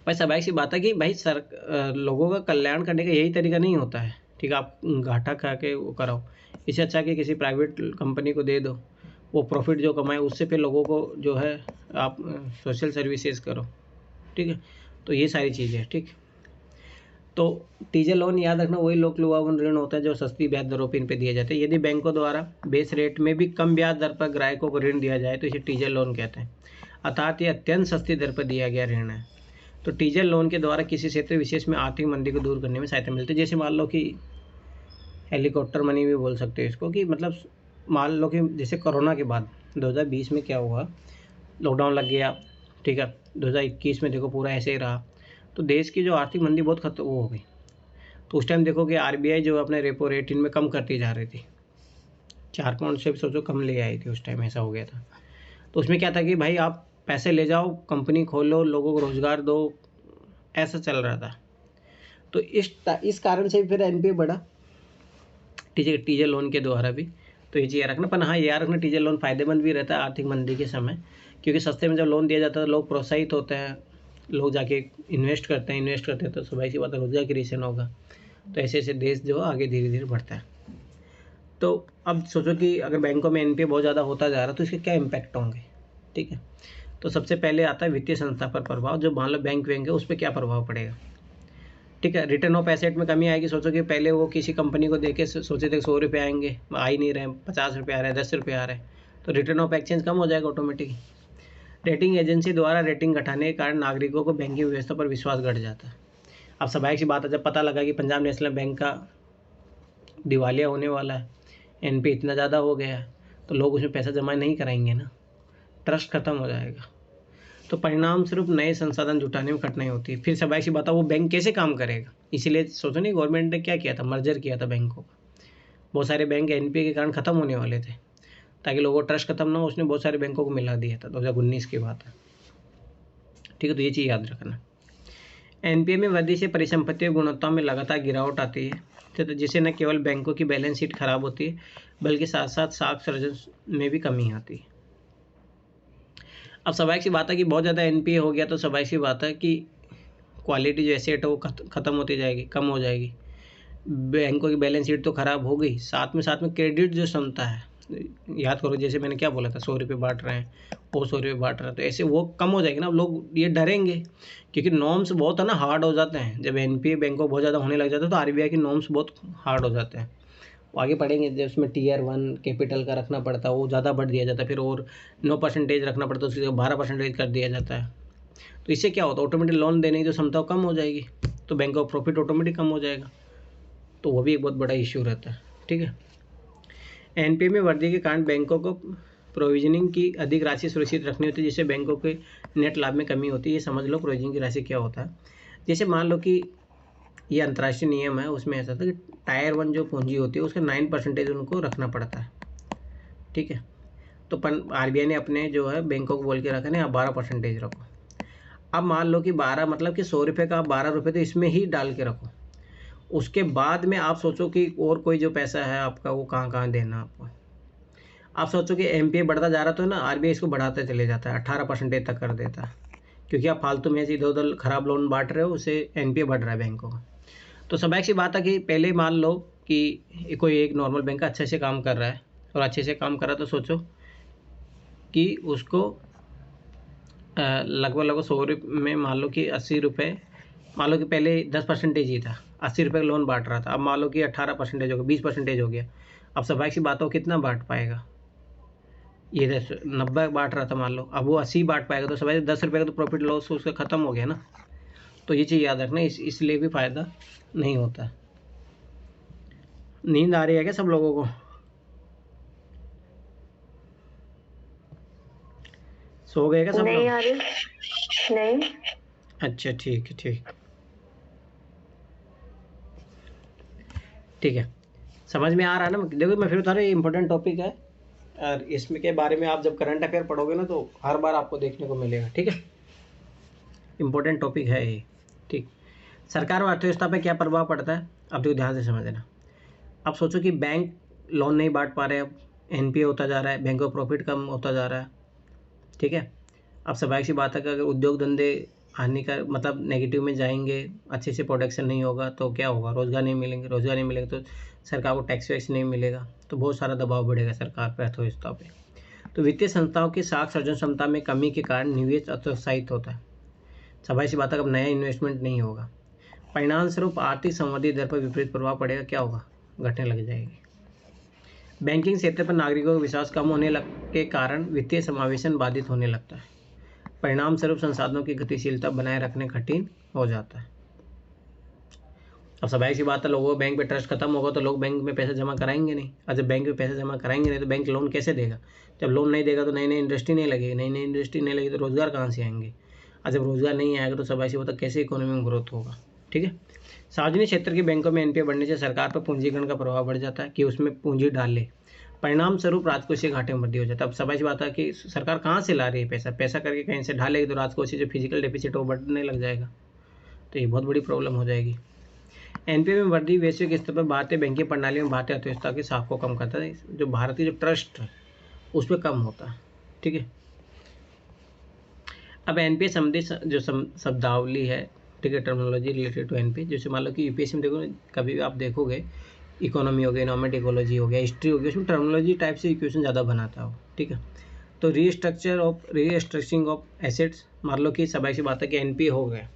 भाई स्वाभाविक सी बात है कि भाई लोगों का कल्याण करने का यही तरीका नहीं होता है। ठीक है, आप घाटा खा के वो कराओ, इससे अच्छा कि किसी प्राइवेट कंपनी को दे दो, वो प्रॉफिट जो कमाए उससे फिर लोगों को जो है आप सोशल सर्विसेज करो। ठीक है, तो ये सारी चीज़ें हैं। ठीक, तो टीजर लोन याद रखना वही लोक लुभावन ऋण होता है जो सस्ती ब्याज दरों पर इन पे दिए जाते हैं। यदि बैंकों द्वारा बेस रेट में भी कम ब्याज दर पर ग्राहकों को ऋण दिया जाए तो इसे टीजर लोन कहते हैं, अर्थात ये अत्यंत सस्ती दर पर दिया गया ऋण है। तो टीजर लोन के द्वारा किसी क्षेत्र विशेष में आर्थिक मंदी को दूर करने में सहायता मिलती है। जैसे मान लो कि हेलीकॉप्टर मनी भी बोल सकते हैं इसको, कि मतलब मान लो कि जैसे कोरोना के बाद 2020 में क्या हुआ, लॉकडाउन लग गया, ठीक है, 2021 में देखो पूरा ऐसे ही रहा, तो देश की जो आर्थिक मंदी बहुत खत्म वो हो गई। तो उस टाइम देखो कि आरबीआई जो अपने रेपो रेट इनमें कम करती जा रही थी, 4 पॉइंट से सोचो कम ले आई थी उस टाइम, ऐसा हो गया था। तो उसमें क्या था कि भाई आप पैसे ले जाओ, कंपनी खोलो, लोगों को रोज़गार दो, ऐसा चल रहा था। तो इस कारण से फिर एनपीए बढ़ा टीजर लोन के द्वारा भी। तो ये चीज़ रखना, पर हाँ याद रखना टीजर लोन फ़ायदेमंद भी रहता है आर्थिक मंदी के समय, क्योंकि सस्ते में जब लोन दिया जाता है तो लोग प्रोत्साहित होते हैं, लोग जाके इन्वेस्ट करते हैं तो स्वाभाविक सी बात है रोजगार क्रिएशन होगा। तो ऐसे ऐसे देश जो आगे धीरे धीरे बढ़ता है। तो अब सोचो कि अगर बैंकों में एनपीए बहुत ज़्यादा होता जा रहा है तो इसके क्या इम्पैक्ट होंगे, ठीक है। तो सबसे पहले आता है वित्तीय संस्था पर प्रभाव, जो मान लो बैंक है उस पर क्या प्रभाव पड़ेगा, ठीक है। रिटर्न ऑफ एसेट में कमी आएगी। सोचो कि पहले वो किसी कंपनी को देके सोचे थे 100 रुपये आएंगे, आ ही नहीं रहे, 50 रुपये आ रहे हैं, 10 रुपये आ रहे हैं, तो रिटर्न ऑफ एक्सचेंज कम हो जाएगा ऑटोमेटिक। रेटिंग एजेंसी द्वारा रेटिंग घटाने के कारण नागरिकों को बैंकिंग व्यवस्था पर विश्वास घट जाता है। अब स्वाभाविक सी बात है, जब पता लगा कि पंजाब नेशनल बैंक का दिवालिया होने वाला है, एनपीए इतना ज़्यादा हो गया है, तो लोग उसमें पैसा जमा नहीं कराएंगे ना, ट्रस्ट खत्म हो जाएगा। तो परिणाम स्वरूप नए संसाधन जुटाने में कठिनाई होती है। फिर स्वाभाविक सी बात है वो बैंक कैसे काम करेगा, इसीलिए सोचो नहीं गवर्नमेंट ने क्या किया था, मर्जर किया था बैंकों का। बहुत सारे बैंक एनपीए के कारण ख़त्म होने वाले थे, ताकि लोगों को ट्रस्ट खत्म ना हो, उसने बहुत सारे बैंकों को मिला दिया था। 2019 की बात है, ठीक है। तो ये चीज़ याद रखना। एनपीए में वृद्धि से परिसंपत्ति की गुणवत्ता में लगातार गिरावट आती है, तो जिससे न केवल बैंकों की बैलेंस शीट खराब होती है, बल्कि साथ साथ साख सर्जन में भी कमी आती है। अब स्वाभाविक सी बात है कि बहुत ज़्यादा एनपीए हो गया तो स्वाभाविक सी बात है कि क्वालिटी जो एसेट है वो ख़त्म होती जाएगी, कम हो जाएगी। बैंकों की बैलेंस शीट तो ख़राब हो गई, साथ में क्रेडिट जो क्षमता है, याद करो जैसे मैंने क्या बोला था, 100 रुपये बांट रहे हैं, वो 100 रुपये बांट रहे हैं, तो ऐसे वो कम हो जाएगी ना। लोग ये डरेंगे, क्योंकि नॉर्म्स बहुत है ना, हार्ड हो जाते हैं। जब एनपीए बैंकों बहुत ज़्यादा होने लग जाता है तो आरबीआई के नॉर्म्स बहुत हार्ड हो जाते हैं। वो आगे पढ़ेंगे, जब उसमें Tier 1 कैपिटल का रखना पड़ता है, वो ज़्यादा बढ़ दिया जाता है, फिर और 9% रखना पड़ता है, उसकी 12% कर दिया जाता है। तो इससे क्या होता है, ऑटोमेटिक लोन देने की जो क्षमता कम हो जाएगी, तो बैंक का प्रॉफिट ऑटोमेटिक कम हो जाएगा। तो वो भी एक बहुत बड़ा इश्यू रहता है, ठीक है। एनपीए में वृद्धि के कारण बैंकों को प्रोविजनिंग की अधिक राशि सुरक्षित रखनी होती है, जिससे बैंकों के नेट लाभ में कमी होती है। ये समझ लो प्रोविजनिंग की राशि क्या होता है। जैसे मान लो कि ये अंतर्राष्ट्रीय नियम है, उसमें ऐसा था कि Tier 1 जो पूंजी होती है उसका 9% उनको रखना पड़ता है, ठीक है। तो आरबीआई ने अपने जो है बैंकों को बोल के रखा नहीं, आप 12% रखो। अब मान लो कि 12 मतलब कि 100 रुपये का आप 12 रुपये तो इसमें ही डाल के रखो। उसके बाद में आप सोचो कि और कोई जो पैसा है आपका वो कहाँ कहाँ देना आपको। आप सोचो कि एनपीए बढ़ता जा रहा तो ना आरबीआई इसको बढ़ाते चले जाता है, 18% तक कर देता है, क्योंकि आप फालतू में ऐसे इधर उधर खराब लोन बांट रहे हो, उससे एनपीए बढ़ रहा है बैंकों का। तो स्वाभाविक सी बात है कि पहले मान लो कि कोई एक नॉर्मल बैंक अच्छे से काम कर रहा है, और अच्छे से काम कर रहा है, तो सोचो कि उसको लगभग 100 रुपये में मान लो कि 80 रुपये, मान लो कि पहले 10% ही था, 80 रुपये का लोन बांट रहा था, अब मान लो कि 18% हो गया, 20% हो गया। अब स्वाभाविक सी बात हो कितना बांट पाएगा, ये 90 बांट रहा था मान लो, अब वो 80 बांट पाएगा, तो स्वाभाविक 10 रुपये का तो प्रॉफिट लॉस उसका ख़त्म हो गया ना। तो ये चीज़ याद रखना, इसलिए भी फ़ायदा नहीं होता। नींद आ रही है क्या सब लोगों को? सो गए क्या सब लोग? नहीं आ रही, नहीं। अच्छा ठीक है, समझ में आ रहा है ना। देखो मैं फिर बता रहा हूँ, ये इंपॉर्टेंट टॉपिक है, और इसमें के बारे में आप जब करंट अफेयर पढ़ोगे ना तो हर बार आपको देखने को मिलेगा, ठीक है। इंपॉर्टेंट टॉपिक है ये, ठीक। सरकार और अर्थव्यवस्था पे क्या प्रभाव पड़ता है, अब देखो ध्यान से समझना। अब सोचो कि बैंक लोन नहीं बांट पा रहे, अब एनपीए होता जा रहा है, बैंक का प्रॉफिट कम होता जा रहा है, ठीक है। अब स्वाभाविक सी बात है कि अगर उद्योग धंधे हानिकार मतलब नेगेटिव में जाएंगे, अच्छे से प्रोडक्शन नहीं होगा तो क्या होगा, रोज़गार नहीं मिलेंगे, तो सरकार को टैक्स वैक्स नहीं मिलेगा, तो बहुत सारा दबाव बढ़ेगा सरकार पर, अर्थव्यवस्था पे। तो वित्तीय संस्थाओं की साख सर्जन क्षमता में कमी के कारण निवेश हतोत्साहित होता है। स्वाभाविक सी बात है, अब नया इन्वेस्टमेंट नहीं होगा। परिणाम स्वरूप आर्थिक संवर्धी दर पर विपरीत प्रभाव पड़ेगा, क्या होगा, घटने लग जाएगी। बैंकिंग क्षेत्र पर नागरिकों का विश्वास कम होने के कारण वित्तीय समावेशन बाधित होने लगता है। परिणाम स्वरूप संसाधनों की गतिशीलता बनाए रखने कठिन हो जाता है। अब स्वाभाविक सी बात है, लोगों को बैंक पे ट्रस्ट खत्म होगा तो लोग बैंक में पैसे जमा कराएंगे नहीं, और जब बैंक में पैसे जमा कराएंगे नहीं तो बैंक लोन कैसे देगा? जब लोन नहीं देगा तो नई नई इंडस्ट्री नहीं लगेगी, नई नई इंडस्ट्री नहीं लगेगी तो रोज़गार कहाँ से आएंगे, और जब रोज़गार नहीं आएगा तो स्वाभाविक सी बात है कैसे इकोनॉमी में ग्रोथ होगा। ठीक है, सार्वजनिक क्षेत्र के बैंकों में एनपीए बढ़ने से सरकार पर पूंजीकरण का प्रभाव बढ़ जाता है कि उसमें पूंजी डाले, परिणाम स्वरूप राजकोषीय घाटे में वृद्धि हो जाता है। अब स्वाभाविक बात है कि सरकार कहाँ से ला रही है पैसा करके कहीं से ढालेगी तो राजकोषीय जो फिजिकल डेफिसिट वो बढ़ने लग जाएगा, तो ये बहुत बड़ी प्रॉब्लम हो जाएगी। एनपीए में वृद्धि वैश्विक स्तर पर भारतीय बैंकिंग प्रणाली में भारतीय अर्थव्यवस्था के साख को कम करता है, जो भारतीय जो ट्रस्ट है उस पर कम होता है। ठीक है, अब एनपीए संबंधी जो शब्दावली है, ठीक है, टर्मिनोलॉजी रिलेटेड टू एनपीए, जैसे मान लो कि यूपीएससी में देखो, कभी भी आप देखोगे इकोनॉमी हो गया, इकोनॉमिक इकोलॉजी हो गया, हिस्ट्री हो गया, उसमें टर्मिनोलॉजी टाइप से इक्वेशन ज़्यादा बनाता हो। ठीक है, तो रीस्ट्रक्चरिंग ऑफ एसेट्स, मान लो कि स्वाभाविक सी बात है कि एनपीए हो गया,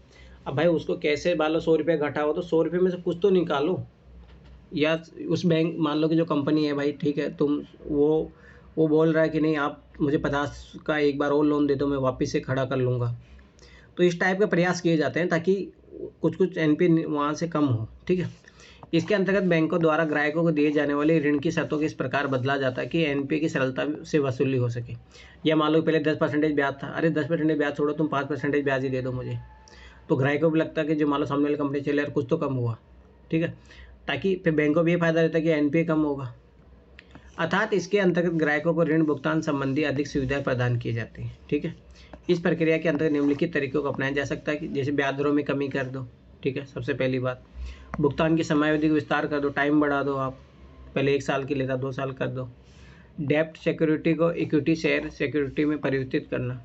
अब भाई उसको कैसे मान लो 100 रुपये घटा हो तो 100 रुपये में से कुछ तो निकालो, या उस बैंक मान लो कि जो कंपनी है भाई, ठीक है, तुम वो बोल रहा है कि नहीं आप मुझे 50 का एक बार और लोन दे दो, मैं वापस से खड़ा कर लूँगा, तो इस टाइप के प्रयास किए जाते हैं ताकि कुछ एनपीए वहाँ से कम हो। ठीक है, इसके अंतर्गत बैंकों द्वारा ग्राहकों को दिए जाने वाले ऋण की शर्तों को इस प्रकार बदला जाता है कि एनपीए की सरलता से वसूली हो सके। या मान लो पहले 10% ब्याज था, अरे 10% ब्याज छोड़ो, तुम 5% ब्याज ही दे दो मुझे, तो ग्राहकों को भी लगता है कि जो मान लो सामने वाली कंपनी चले यार कुछ तो कम हुआ। ठीक है, ताकि फिर बैंकों को भी ये फायदा रहता है कि एनपीए कम होगा। अर्थात इसके अंतर्गत ग्राहकों को ऋण भुगतान संबंधी अधिक सुविधाएं प्रदान की जाती हैं। ठीक है, इस प्रक्रिया के अंतर्गत निम्नलिखित तरीकों को अपनाया जा सकता है कि जैसे ब्याज दरों में कमी कर दो। ठीक है, सबसे पहली बात, भुगतान की समयावधि को विस्तार कर दो, टाइम बढ़ा दो, आप पहले 1 साल की लेता 2 साल कर दो। डेब्ट सिक्योरिटी को इक्विटी शेयर सिक्योरिटी में परिवर्तित करना।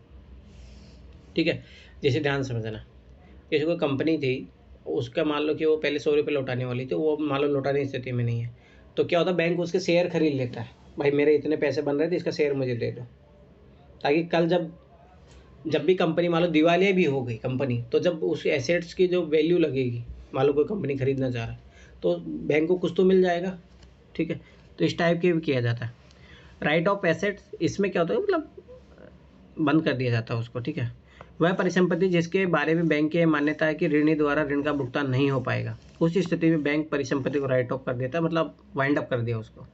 ठीक है, जैसे ध्यान समझना, जैसे कोई कंपनी थी, उसका मान लो कि वो पहले 100 रुपये लौटाने वाली थी, वो मान लो लौटाने की स्थिति में नहीं है, तो क्या होता है बैंक उसके शेयर खरीद लेता है, भाई मेरे इतने पैसे बन रहे थे इसका शेयर मुझे दे दो, ताकि कल जब भी कंपनी मान लो दिवालिया भी हो गई कंपनी, तो जब उस एसेट्स की जो वैल्यू लगेगी, मान लो कोई कंपनी खरीदना चाह रहा है तो बैंक को कुछ तो मिल जाएगा। ठीक है, तो इस टाइप के भी किया जाता है। राइट ऑफ एसेट्स, इसमें क्या होता है मतलब बंद कर दिया जाता है उसको। ठीक है, वह परिसंपत्ति जिसके बारे में बैंक की मान्यता है कि ऋणी द्वारा ऋण का भुगतान नहीं हो पाएगा, उस स्थिति में बैंक परिसंपत्ति को राइट ऑफ कर देता है, मतलब वाइंड अप कर दिया उसको।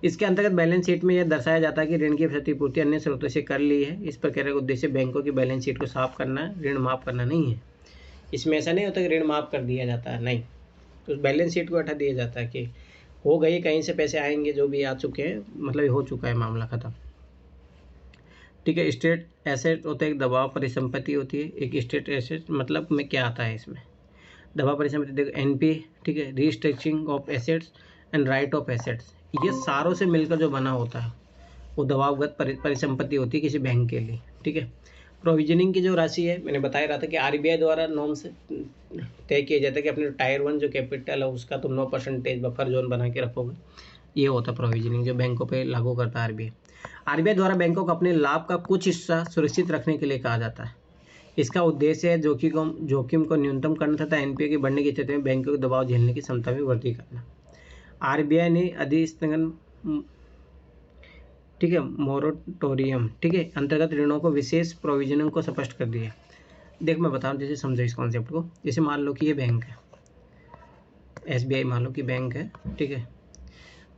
इसके अंतर्गत बैलेंस शीट में यह दर्शाया जाता है कि ऋण की क्षतिपूर्ति अन्य स्रोतों से कर ली है। इस प्रक्रिया का उद्देश्य बैंकों की बैलेंस शीट को साफ करना है, ऋण माफ करना नहीं है। इसमें ऐसा नहीं होता कि ऋण माफ कर दिया जाता है, नहीं, तो उस बैलेंस शीट को हटा दिया जाता है कि हो गई, कहीं से पैसे आएंगे जो भी आ चुके हैं, मतलब हो चुका है मामला खत्म। ठीक है, स्टेट एसेट होता है, एक दबाव परिसंपत्ति होती है, एक स्टेट एसेट मतलब में क्या आता है इसमें दबाव परिसंपत्ति, देखो एनपीए। ठीक है, restructuring of assets and right of assets, ये सारों से मिलकर जो बना होता है वो दबावगत परिसंपत्ति होती है किसी बैंक के लिए। ठीक है, प्रोविजनिंग की जो राशि है, मैंने बताया रहा था कि आरबीआई द्वारा नॉर्म से तय किया जाता है कि अपने टायर 1 जो कैपिटल है उसका तुम 9% बफर जोन बना के रखोगे, ये होता है प्रोविजनिंग जो बैंकों पे लागू करता है आरबीआई। आरबीआई द्वारा बैंकों को अपने लाभ का कुछ हिस्सा सुरक्षित रखने के लिए कहा जाता है। इसका उद्देश्य है जोखिम को न्यूनतम करना तथा एनपीए की बढ़ने की स्थिति में बैंकों के दबाव झेलने की क्षमता में वृद्धि करना। आरबीआई ने अधिस्थगन, ठीक है, मोरेटोरियम, ठीक है, अंतर्गत ऋणों को विशेष प्रोविजनिंग को स्पष्ट कर दिया। देख मैं बताऊं, जैसे समझो इस कॉन्सेप्ट को, जैसे मान लो कि ये बैंक है, एसबीआई मान लो कि बैंक है। ठीक है,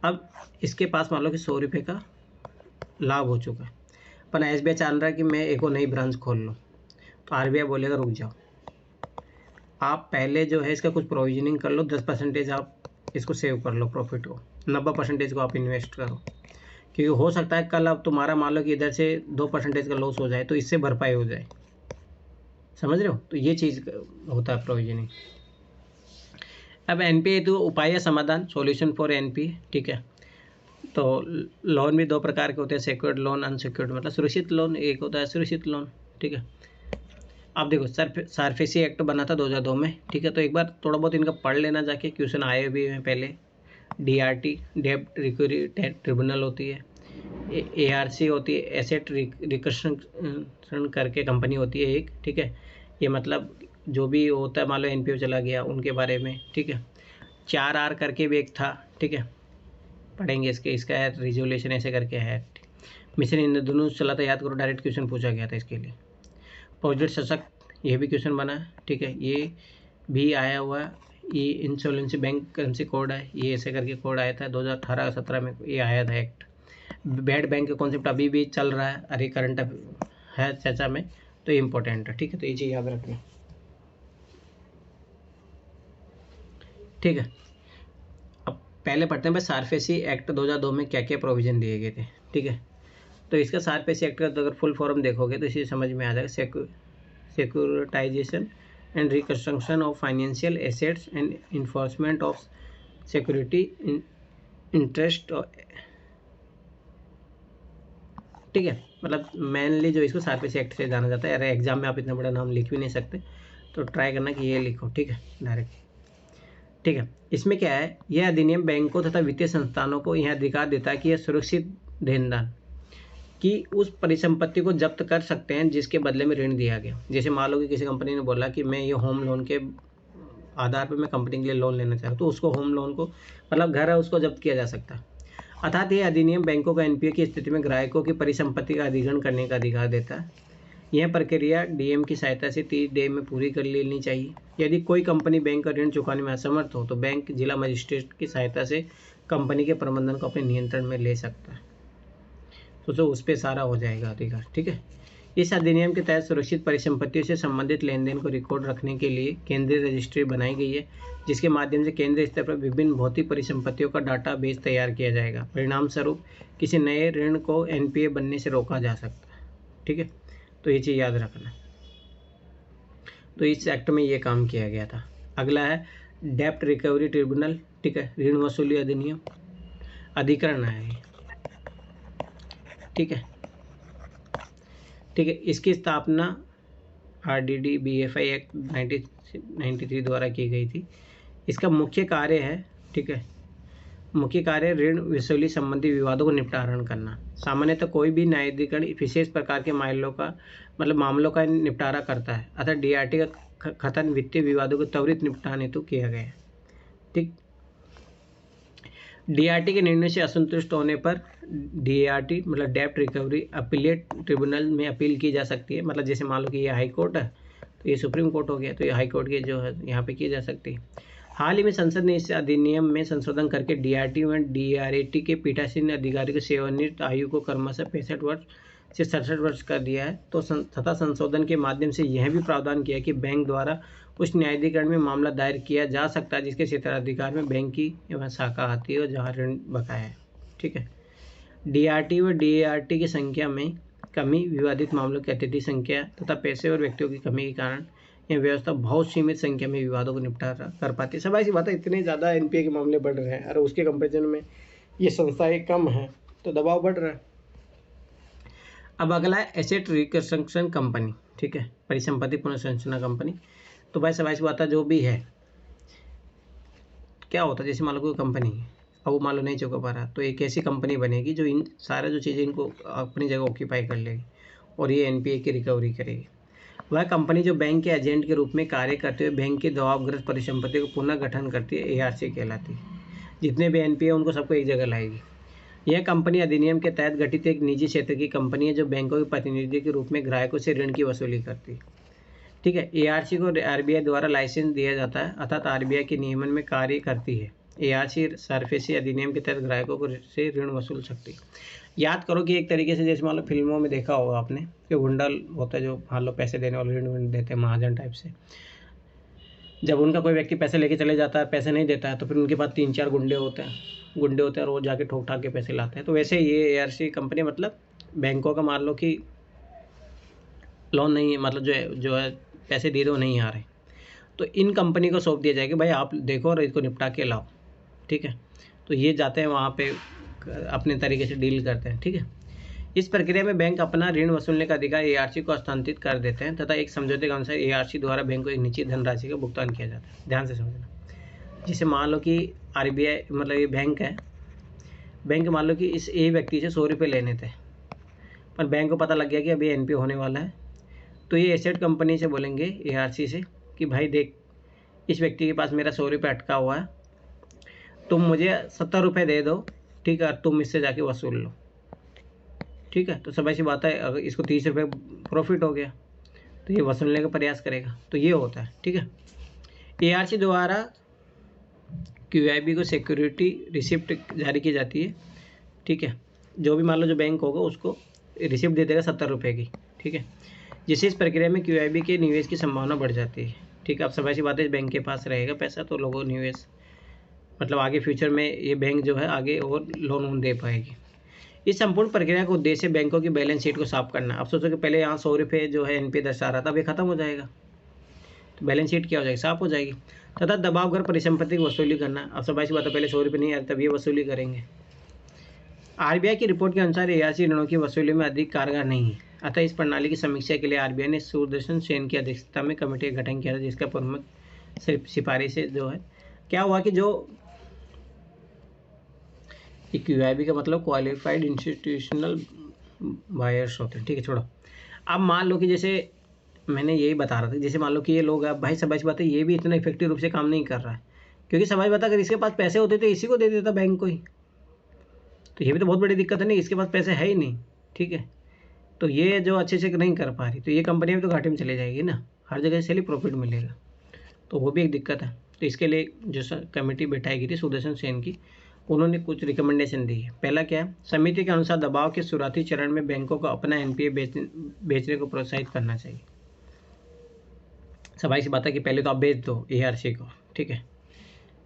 अब इसके पास मान लो कि 100 रुपये का लाभ हो चुका है, पर एसबीआई चाह रहा है कि मैं एक और नई ब्रांच खोल लूँ, तो आरबीआई बोलेगा रुक जाओ, आप पहले जो है इसका कुछ प्रोविजनिंग कर लो, 10% आप इसको सेव कर लो, प्रॉफिट को 90% को आप इन्वेस्ट करो, क्योंकि हो सकता है कल अब तुम्हारा मान लो कि इधर से 2% का लॉस हो जाए तो इससे भरपाई हो जाए, समझ रहे हो, तो ये चीज़ होता है प्रोविजनिंग। अब एनपीए तो उपाय या समाधान, सॉल्यूशन फॉर एनपीए। ठीक है, तो लोन भी 2 प्रकार के होते हैं, सिक्योर्ड लोन, अनसिक्योर्ड, मतलब सुरक्षित लोन, एक होता है सुरक्षित लोन। ठीक है, आप देखो सरफेसी एक्ट बना था 2002 में। ठीक है, तो एक बार थोड़ा बहुत इनका पढ़ लेना जाके, क्वेश्चन आए भी हैं पहले। डीआरटी डेब्ट रिकवरी ट्रिब्यूनल होती है, एआरसी होती है, एसेट रिकंस्ट्रक्शन करके कंपनी होती है एक। ठीक है, ये मतलब जो भी होता है, मान लो एनपीओ चला गया उनके बारे में। ठीक है, 4R करके भी एक था। ठीक है, पढ़ेंगे इसका रिजोल्यूशन ऐसे करके है। मिशन इंद्रधनुष चला था, याद करो, डायरेक्ट क्वेश्चन पूछा गया था इसके लिए। अपोजिट सशक्त, ये भी क्वेश्चन बना है, ठीक है, ये भी आया हुआ है। ये इंसॉल्वेंसी बैंक करेंसी कोड है, ये ऐसे करके कोड आया था 2018-17 में, ये आया था एक्ट। बैड बैंक का कॉन्सेप्ट अभी भी चल रहा है, अरे करंट है चर्चा में, तो ये इंपॉर्टेंट है, ठीक है, तो ये चीज़ याद रखना, ठीक है। अब पहले पढ़ते हैं भाई सारफेसी एक्ट 2002 में क्या क्या प्रोविजन दिए गए थे, ठीक है। तो इसका सारफेसी एक्ट का तो अगर फुल फॉर्म देखोगे तो इसे समझ में आ जाएगा, securitisation and reconstruction of financial assets and enforcement of security interest, ठीक है। मतलब मेनली जो इसको सारफेसी एक्ट से जाना जाता है। अरे एग्जाम में आप इतना बड़ा नाम लिख भी नहीं सकते, तो ट्राई करना कि ये लिखो, ठीक है, डायरेक्ट, ठीक है। इसमें क्या है, यह अधिनियम बैंकों तथा वित्तीय संस्थानों को यह अधिकार देता है कि यह सुरक्षित देनदार कि उस परिसंपत्ति को जब्त कर सकते हैं जिसके बदले में ऋण दिया गया। जैसे मान लो कि किसी कंपनी ने बोला कि मैं ये होम लोन के आधार पर मैं कंपनी के लिए लोन लेना चाह रहा हूँ, तो उसको होम लोन को, मतलब घर है, उसको जब्त किया जा सकता है। अर्थात ये अधिनियम बैंकों को एनपीए की स्थिति में ग्राहकों की परिसंपत्ति का अधिग्रहण करने का अधिकार देता है। यह प्रक्रिया डीएम की सहायता से 30 डे में पूरी कर लेनी चाहिए। यदि कोई कंपनी बैंक का ऋण चुकाने में असमर्थ हो तो बैंक जिला मजिस्ट्रेट की सहायता से कंपनी के प्रबंधन को अपने नियंत्रण में ले सकता है। तो उस पर सारा हो जाएगा अधिकार, ठीक है। इस अधिनियम के तहत सुरक्षित परिसंपत्तियों से संबंधित लेन देन को रिकॉर्ड रखने के लिए केंद्रीय रजिस्ट्री बनाई गई है, जिसके माध्यम से केंद्रीय स्तर पर विभिन्न भौतिक परिसंपत्तियों का डाटाबेस तैयार किया जाएगा। परिणाम स्वरूप किसी नए ऋण को एनपीए बनने से रोका जा सकता है, ठीक है। तो ये चीज़ याद रखना। तो इस एक्ट में ये काम किया गया था। अगला है डेप्ट रिकवरी ट्रिब्यूनल, ठीक है, ऋण वसूली अधिनियम, अधिकरण है, ठीक है, ठीक है। इसकी स्थापना RDD-BFI एक्ट 1993 द्वारा की गई थी। इसका मुख्य कार्य है, ठीक है, मुख्य कार्य ऋण वसूली संबंधी विवादों को निपटारण करना। सामान्यतः कोई भी न्यायाधिकरण विशेष प्रकार के मामलों का निपटारा करता है, अतः DRT का कथन वित्तीय विवादों को त्वरित निपटान हेतु किया गया है, ठीक। DRT के निर्णय से असंतुष्ट होने पर DRT मतलब डेप्ट रिकवरी अपीलेट ट्रिब्यूनल में अपील की जा सकती है। मतलब जैसे मान लो कि ये हाई कोर्ट है तो ये सुप्रीम कोर्ट हो गया, तो ये हाई कोर्ट के जो है यहाँ पे की जा सकती है। हाल ही में संसद ने इस अधिनियम में संशोधन करके DRT व DRAT के पीठासीन अधिकारी की सेवानिवृत्त आयु को क्रमशः 65 वर्ष से 67 वर्ष कर दिया है। तो तथा संशोधन के माध्यम से यह भी प्रावधान किया कि बैंक द्वारा उस न्यायाधिकरण में मामला दायर किया जा सकता है जिसके क्षेत्राधिकार में बैंक की एवं शाखा आती है और जहाँ ऋण बकाया है, ठीक है। DRT व DART की संख्या में कमी, विवादित मामलों की अत्यधिक संख्या तथा पैसे और व्यक्तियों की कमी के कारण यह व्यवस्था बहुत सीमित संख्या में विवादों को निपटारा कर पाती है। सब ऐसी बात है, इतने ज़्यादा NPA के मामले बढ़ रहे हैं और उसके कंपेरिजन में ये संस्थाएं कम हैं तो दबाव बढ़ रहा है। अब अगला है एसेट रिकंस्ट्रक्शन कंपनी, ठीक है, परिसंपत्ति पुनर्संरचना कंपनी। तो भाई सब ऐसी बात है, जो भी है क्या होता है, जैसे मान लो कोई कंपनी है अब वो मान लो नहीं चुका पा रहा, तो एक ऐसी कंपनी बनेगी जो इन सारा जो चीज़ें इनको अपनी जगह ऑक्यूपाई कर लेगी और ये NPA की रिकवरी करेगी। वह कंपनी जो बैंक के एजेंट के रूप में कार्य करते हुए बैंक की दबावग्रस्त परिसंपत्ति को पुनः गठन करती है, ARC कहलाती है। जितने भी NPA उनको सबको एक जगह लाएगी। यह कंपनी अधिनियम के तहत गठित एक निजी क्षेत्र की कंपनी है जो बैंकों के प्रतिनिधि के रूप में ग्राहकों से ऋण की वसूली करती है, ठीक है। ARC को RBI द्वारा लाइसेंस दिया जाता है, अर्थात RBI के नियमन में कार्य करती है। ARC सारफेसी अधिनियम के तहत ग्राहकों को से ऋण वसूल सकती है। याद करो कि एक तरीके से जैसे मान लो फिल्मों में देखा होगा आपने कि गुंडा होता है जो मान लो पैसे देने वाले ऋण देते हैं, महाजन टाइप से। जब उनका कोई व्यक्ति पैसे लेके चले जाता है, पैसे नहीं देता है, तो फिर उनके पास 3-4 गुंडे होते हैं और वो जाके ठोक ठाक के पैसे लाते हैं। तो वैसे ये ARC कंपनी मतलब बैंकों का मान लो कि लोन नहीं है, मतलब जो है पैसे दे दो नहीं आ रहे, तो इन कंपनी को सौंप दिया जाएगा, भाई आप देखो और इसको निपटा के लाओ, ठीक है। तो ये जाते हैं वहाँ पे अपने तरीके से डील करते हैं, ठीक है। इस प्रक्रिया में बैंक अपना ऋण वसूलने का अधिकार ARC को हस्तांतरित कर देते हैं तथा एक समझौते के अनुसार ARC द्वारा बैंक को एक निश्चित धनराशि का भुगतान किया जाता है। ध्यान से समझना। जैसे मान लो कि RBI मतलब ये बैंक है, बैंक मान लो कि इस A व्यक्ति से 100 रुपये लेने थे, पर बैंक को पता लग गया कि अभी NPA होने वाला है, तो ये एसेट कंपनी से बोलेंगे ARC से कि भाई देख, इस व्यक्ति के पास मेरा 100 रुपये अटका हुआ है, तुम मुझे 70 रुपये दे दो, ठीक है, तुम इससे जाके वसूल लो, ठीक है। तो सब ऐसी बात है, अगर इसको 30 रुपये प्रॉफिट हो गया तो ये वसूलने का प्रयास करेगा। तो ये होता है, ठीक है। ARC द्वारा QIB को सिक्योरिटी रिसिप्ट जारी की जाती है, ठीक है। जो भी मान लो जो बैंक होगा उसको रिसिप्ट दे देगा 70 रुपये की, ठीक है, जिससे इस प्रक्रिया में QIB के निवेश की संभावना बढ़ जाती है, ठीक है। अब सब ऐसी बात है, बैंक के पास रहेगा पैसा तो लोगों निवेश मतलब आगे फ्यूचर में ये बैंक जो है आगे और लोन दे पाएगी। इस संपूर्ण प्रक्रिया का उद्देश्य बैंकों की बैलेंस शीट को साफ करना। अब सोचो कि पहले यहाँ 100 रुपये जो है NPA दर्शा रहा था, अब ये खत्म हो जाएगा, तो बैलेंस शीट क्या हो जाएगी, साफ हो जाएगी। तथा दबाव कर परिसंपत्ति की वसूली करना। अब सब ऐसी बात है, पहले 100 रुपये नहीं आए तब ये वसूली करेंगे। RBI की रिपोर्ट के अनुसार ARC ऋणों की वसूली में अधिक कारगर नहीं है, अतः इस प्रणाली की समीक्षा के लिए RBI ने सुदर्शन सेन की अध्यक्षता में कमेटी का गठन किया था, जिसका प्रमुख सिफारिश से जो है क्या हुआ कि जो QIB का मतलब क्वालिफाइड इंस्टीट्यूशनल बायर्स होते हैं, ठीक है, छोड़ो। अब मान लो कि जैसे मैंने यही बता रहा था, जैसे मान लो कि ये लोग अब भाई समझ बात है, ये भी इतना इफेक्टिव रूप से काम नहीं कर रहा है, क्योंकि समझ बात अगर इसके पास पैसे होते तो इसी को दे देता बैंक को ही, तो ये भी तो बहुत बड़ी दिक्कत है ना, इसके पास पैसे है ही नहीं, ठीक है। तो ये जो अच्छे से नहीं कर पा रही तो ये कंपनी भी तो घाटे में चले जाएगी ना, हर जगह से प्रॉफिट मिलेगा, तो वो भी एक दिक्कत है। तो इसके लिए जो कमेटी बैठाई गई थी सुदर्शन सेन की, उन्होंने कुछ रिकमेंडेशन दी है। पहला क्या है, समिति के अनुसार दबाव के शुरुआती चरण में बैंकों को अपना NPA बेचने को प्रोत्साहित करना चाहिए। सभाई सी बात है कि पहले तो आप बेच दो ARC को, ठीक है।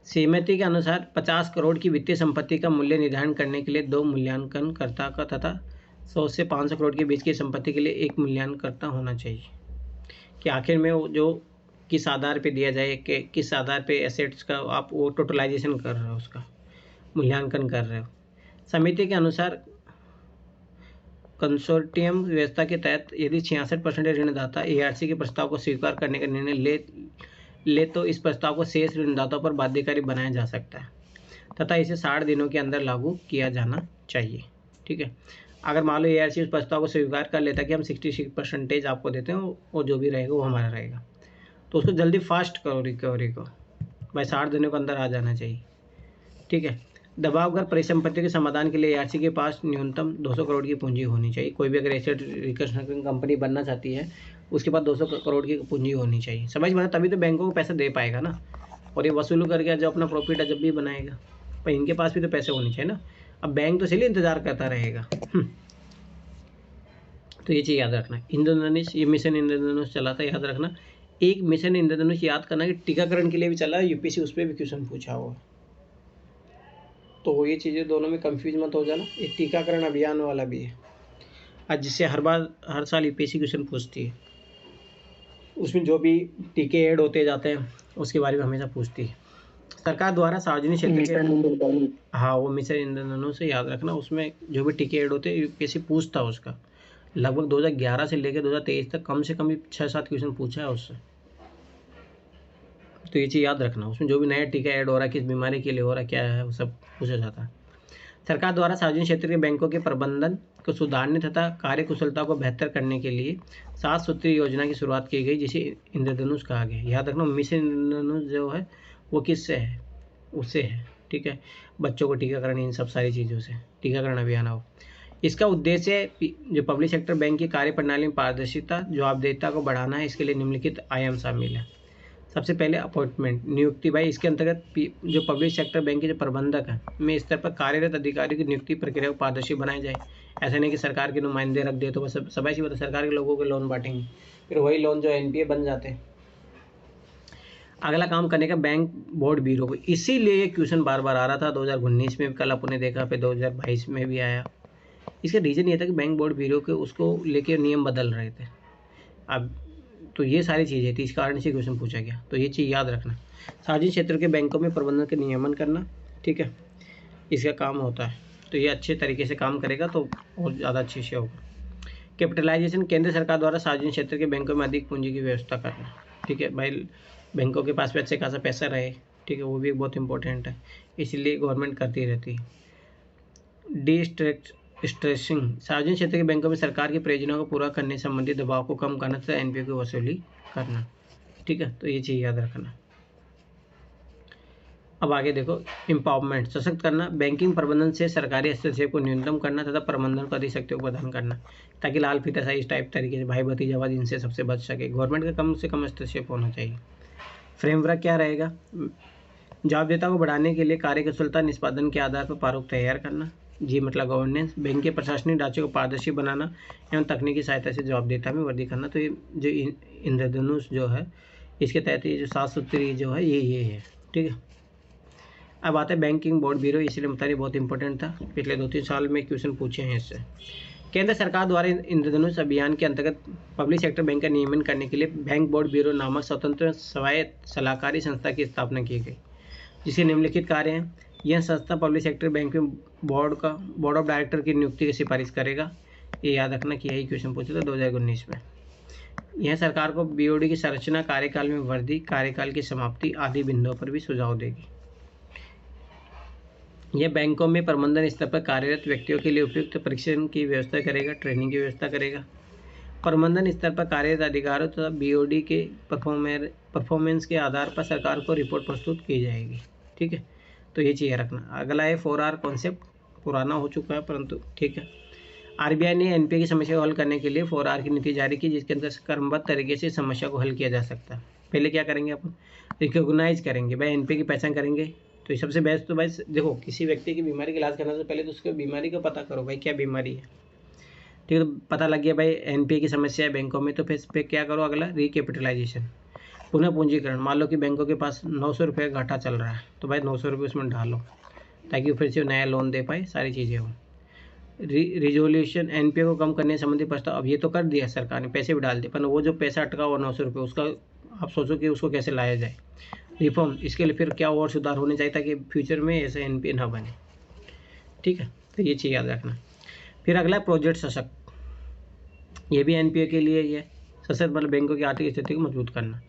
समिति के अनुसार 50 करोड़ की वित्तीय संपत्ति का मूल्य निर्धारण करने के लिए 2 मूल्यांकनकर्ता का तथा 100 से 500 करोड़ के बीच की संपत्ति के लिए 1 मूल्यांकनकर्ता होना चाहिए, कि आखिर में वो जो किस आधार पे दिया जाए, कि किस आधार पे एसेट्स का आप वो टोटलाइजेशन कर रहे हो, उसका मूल्यांकन कर रहे हो। समिति के अनुसार कंसोर्टियम व्यवस्था के तहत यदि 66% ऋणदाता ARC के प्रस्ताव को स्वीकार करने का निर्णय ले तो इस प्रस्ताव को शेष ऋणदाताओं पर बाध्यकारी बनाया जा सकता है तथा इसे 60 दिनों के अंदर लागू किया जाना चाहिए, ठीक है। अगर मान लो ARC उस प्रस्ताव को स्वीकार कर लेता कि हम 66% आपको देते हैं और जो भी रहेगा वो हमारा रहेगा, तो उसको जल्दी फास्ट करो रिकवरी को, भाई 60 दिनों के अंदर आ जाना चाहिए, ठीक है। दबाव कर परिसंपत्ति के समाधान के लिए ARC के पास न्यूनतम 200 करोड़ की पूंजी होनी चाहिए। कोई भी अगर एसेट रिकंस्ट्रक्शन कंपनी बनना चाहती है उसके पास 200 करोड़ की पूंजी होनी चाहिए। समझ में, तभी तो बैंकों को पैसा दे पाएगा ना, और ये वसूल करके जो अपना प्रॉफिट है जब भी बनाएगा, पर इनके पास भी तो पैसे होने चाहिए ना। अब बैंक तो इसलिए इंतजार करता रहेगा। तो ये चीज़ याद रखना। इंद्रधनुष, ये मिशन इंद्रधनुष चला था, याद रखना। एक मिशन इंद्रधनुष याद करना कि टीकाकरण के लिए भी चला, UPSC उस पर भी क्वेश्चन पूछा हुआ, तो ये चीज़ें दोनों में कंफ्यूज मत हो जाना। एक टीकाकरण अभियान वाला भी है, आज जिससे हर साल UPSC क्वेश्चन पूछती है, उसमें जो भी टीके ऐड होते जाते हैं उसके बारे में हमेशा पूछती है। सरकार द्वारा सार्वजनिक क्षेत्र के, हाँ वो मिशन इंद्रधनुष से याद रखना, उसमें जो भी टीके ऐड होते हैं UPSC पूछता है उसका। लगभग 2011 से लेकर 2023 तक कम से कम भी 6-7 क्वेश्चन पूछा है उससे, तो ये चीज़ याद रखना। उसमें जो भी नया टीका ऐड हो रहा है, किस बीमारी के लिए हो रहा है, क्या है, वो सब पूछा जाता है। सरकार द्वारा सार्वजनिक क्षेत्र के बैंकों के प्रबंधन को सुधारने तथा कार्यकुशलता को बेहतर करने के लिए 7 सूत्रीय योजना की शुरुआत की गई, जिसे इंद्रधनुष कहा गया। याद रखना, मिशन इंद्रधनुष जो है वो किससे है, उससे है, ठीक है। बच्चों को टीकाकरण, इन सब सारी चीज़ों से टीकाकरण अभियान हो। इसका उद्देश्य जो पब्लिक सेक्टर बैंक की कार्यप्रणाली में पारदर्शिता, जवाबदेहिता को बढ़ाना है। इसके लिए निम्नलिखित आयाम शामिल है। सबसे पहले अपॉइंटमेंट, नियुक्ति। भाई इसके अंतर्गत जो पब्लिक सेक्टर बैंक के जो प्रबंधक हैं में स्तर पर कार्यरत अधिकारियों की नियुक्ति प्रक्रिया को पारदर्शी बनाया जाए। ऐसा नहीं कि सरकार के नुमाइंदे रख दे तो बस सब ऐसी बात है, सरकार के लोगों के लोन बांटेंगे, फिर वही लोन जो NPA बन जाते हैं। अगला काम करने का बैंक बोर्ड ब्यूरो को, इसीलिए ये क्वेश्चन बार बार आ रहा था। 2019 में कल अपन ने देखा, फिर 2022 में भी आया। इसका रीज़न ये था कि बैंक बोर्ड ब्यूरो के उसको लेकर नियम बदल रहे थे। अब तो ये सारी चीज़ें थी, इस कारण से क्वेश्चन पूछा गया, तो ये चीज़ याद रखना। सार्वजनिक क्षेत्र के बैंकों में प्रबंधन के नियमन करना, ठीक है, इसका काम होता है। तो ये अच्छे तरीके से काम करेगा तो और ज़्यादा अच्छे से होगा। कैपिटलाइजेशन, केंद्र सरकार द्वारा सार्वजनिक क्षेत्र के बैंकों में अधिक पूंजी की व्यवस्था करना, ठीक है। भाई बैंकों के पास भी अच्छे खासा पैसा रहे, ठीक है, वो भी बहुत इंपॉर्टेंट है, इसलिए गवर्नमेंट करती रहती है। स्ट्रेसिंग, सार्वजनिक क्षेत्र के बैंकों में सरकार के प्रयोजनों को पूरा करने संबंधी दबाव को कम करना तथा NPA की वसूली करना, ठीक है। तो ये चीज़ याद रखना। अब आगे देखो, एम्पावरमेंट सशक्त करना, बैंकिंग प्रबंधन से सरकारी हस्तक्षेप को न्यूनतम करना तथा प्रबंधन को अधिक शक्तियों को प्रदान करना, ताकि लाल फीताशाही इस टाइप तरीके से भाई भतीजावाद इनसे सबसे बच सके। गवर्नमेंट का कम से कम हस्तक्षेप होना चाहिए। फ्रेमवर्क क्या रहेगा? जवाबदेहिता को बढ़ाने के लिए कार्यकुशलता निष्पादन के आधार पर प्रारूप तैयार करना। जी मतलब गवर्नेंस, बैंक के प्रशासनिक ढांचे को पारदर्शी बनाना एवं तकनीकी सहायता से जवाबदेहिता में वृद्धि करना। तो ये जो इंद्रधनुष जो है, इसके तहत ये जो 7 सूत्री जो है ये है, ठीक है। अब आता है बैंकिंग बोर्ड ब्यूरो, इसलिए बता रही बहुत इंपॉर्टेंट था, पिछले 2-3 साल में क्वेश्चन पूछे हैं इससे। केंद्र सरकार द्वारा इंद्रधनुष अभियान के अंतर्गत पब्लिक सेक्टर बैंक का नियमन करने के लिए बैंक बोर्ड ब्यूरो नामक स्वतंत्र स्वायत्त सलाहकारी संस्था की स्थापना की गई, जिसके निम्नलिखित कार्य हैं। यह संस्था पब्लिक सेक्टर बैंक में बोर्ड ऑफ डायरेक्टर की नियुक्ति की सिफारिश करेगा। ये याद रखना कि यही क्वेश्चन पूछा था 2019 में। यह सरकार को बीओडी की संरचना, कार्यकाल में वृद्धि, कार्यकाल की समाप्ति आदि बिंदुओं पर भी सुझाव देगी। यह बैंकों में प्रबंधन स्तर पर कार्यरत व्यक्तियों के लिए उपयुक्त प्रशिक्षण की व्यवस्था करेगा, ट्रेनिंग की व्यवस्था करेगा। प्रबंधन स्तर पर कार्यरत अधिकारियों तथा बीओडी के परफॉर्मेंस के आधार पर सरकार को रिपोर्ट प्रस्तुत की जाएगी, ठीक है। तो ये चीज़ें रखना। अगला है 4R कॉन्सेप्ट, पुराना हो चुका है परंतु ठीक है। आरबीआई ने एनपीए की समस्या को हल करने के लिए 4R की नीति जारी की, जिसके अंदर क्रमबद्ध तरीके से समस्या को हल किया जा सकता है। पहले क्या करेंगे अपन? रिकॉग्नाइज करेंगे, भाई एनपीए की पहचान करेंगे। तो सबसे बेस्ट तो भाई देखो, किसी व्यक्ति की बीमारी का इलाज करना से पहले तो उसके बीमारी को पता करो, भाई क्या बीमारी है, ठीक है। तो पता लग गया भाई एनपीए की समस्या है बैंकों में, तो फिर इस पर क्या करो? अगला रिकैपिटलाइजेशन, पुनः पूंजीकरण। मान लो कि बैंकों के पास 900 रुपये का घाटा चल रहा है, तो भाई 900 रुपये उसमें डालो ताकि वो फिर से नया लोन दे पाए, सारी चीज़ें हो। रिजोल्यूशन, एनपीए को कम करने संबंधी प्रस्ताव, अब ये तो कर दिया सरकार ने, पैसे भी डाल दिए, पर वो जो पैसा अटका हुआ 900 रुपये, उसका आप सोचो कि उसको कैसे लाया जाए। रिफॉर्म, इसके लिए फिर क्या और सुधार होने चाहिए ताकि फ्यूचर में ऐसे एनपीए ना बने, ठीक है। तो ये चीज़ याद रखना। फिर अगला प्रोजेक्ट सशक्त, ये भी एनपीए के लिए ही है। सशक्त मतलब बैंकों की आर्थिक स्थिति को मजबूत करना।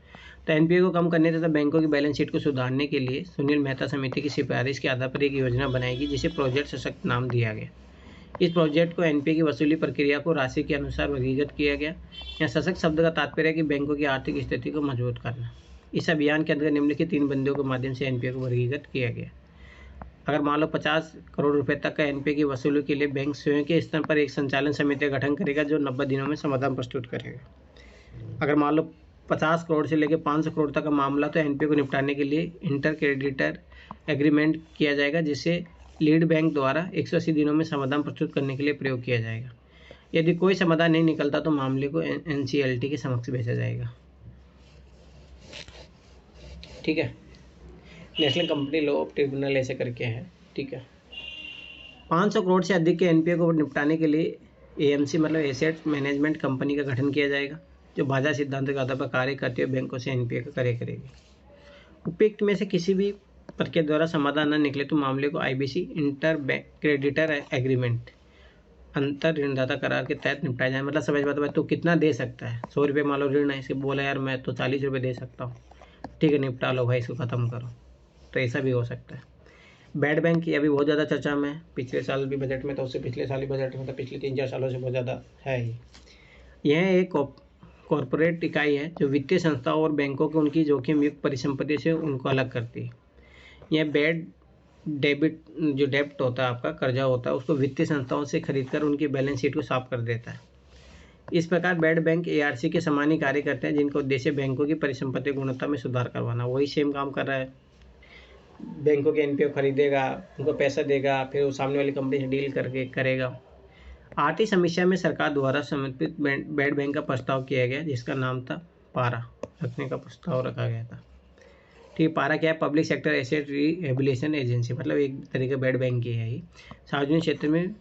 तो एनपीए को कम करने तथा बैंकों की बैलेंस शीट को सुधारने के लिए सुनील मेहता समिति की सिफारिश के आधार पर एक योजना बनाएगी, जिसे प्रोजेक्ट सशक्त नाम दिया गया। इस प्रोजेक्ट को एनपीए की वसूली प्रक्रिया को राशि के अनुसार वर्गीकृत किया गया। यहाँ सशक्त शब्द का तात्पर्य है कि बैंकों की आर्थिक स्थिति को मजबूत करना। इस अभियान के अंतर्गत निम्नलिखित 3 बिंदुओं के माध्यम से एनपीए को वर्गीकृत किया गया। अगर मान लो 50 करोड़ रुपए तक का एनपीए की वसूली के लिए बैंक स्वयं के स्तर पर एक संचालन समिति का गठन करेगा, जो 90 दिनों में समाधान प्रस्तुत करेगा। अगर मान लो 50 करोड़ से लेकर 500 करोड़ तक का मामला, तो एनपीए को निपटाने के लिए इंटर क्रेडिटर एग्रीमेंट किया जाएगा, जिसे लीड बैंक द्वारा 180 दिनों में समाधान प्रस्तुत करने के लिए प्रयोग किया जाएगा। यदि कोई समाधान नहीं निकलता तो मामले को एनसीएलटी के समक्ष भेजा जाएगा, ठीक है। National company law of tribunal ऐसे करके है, ठीक है। 500 करोड़ से अधिक के एनपीए को निपटाने के लिए एएमसी मतलब एसेट मैनेजमेंट कंपनी का गठन किया जाएगा, जो बाजार सिद्धांत के आधार पर कार्य करते हुए बैंकों से एनपीए का कार्य करेगी। उपयुक्त में से किसी भी प्रक्रिया द्वारा समाधान न निकले तो मामले को आईबीसी इंटर क्रेडिटर एग्रीमेंट अंतर ऋणदाता करार के तहत निपटाया जाए। मतलब समझ बात, तो कितना दे सकता है? 100 रुपये मान लो ऋण है, इसके बोला यार मैं तो 40 रुपये दे सकता हूँ, ठीक है निपटा लो भाई, इसको ख़त्म करो। तो ऐसा भी हो सकता है। बैड बैंक की अभी बहुत ज़्यादा चर्चा में है, पिछले साल भी बजट में था, उससे पिछले साल भी बजट में था, पिछले 3-4 सालों से बहुत ज़्यादा है ही। यह एक कॉरपोरेट इकाई है जो वित्तीय संस्थाओं और बैंकों को उनकी जोखिम युक्त परिसंपत्ति से उनको अलग करती है। यह बैड डेबिट, जो डेब्ट होता है आपका कर्जा होता है, उसको वित्तीय संस्थाओं से खरीदकर उनकी बैलेंस शीट को साफ कर देता है। इस प्रकार बैड बैंक एआरसी के समान ही कार्य करते हैं, जिनका उद्देश्य बैंकों की परिसंपत्ति गुणवत्ता में सुधार करवाना। वही सेम काम कर रहा है, बैंकों के एनपीए खरीदेगा, उनको पैसा देगा, फिर वो सामने वाली कंपनी से डील करके करेगा। आर्थिक समीक्षा में सरकार द्वारा समर्पित बैड बैंक का प्रस्ताव किया गया, जिसका नाम था पारा, रखने का प्रस्ताव रखा गया था, ठीक। पारा क्या है? Public sector asset rehabilitation agency, मतलब एक तरीके बैड बैंक की है ये। सार्वजनिक क्षेत्र में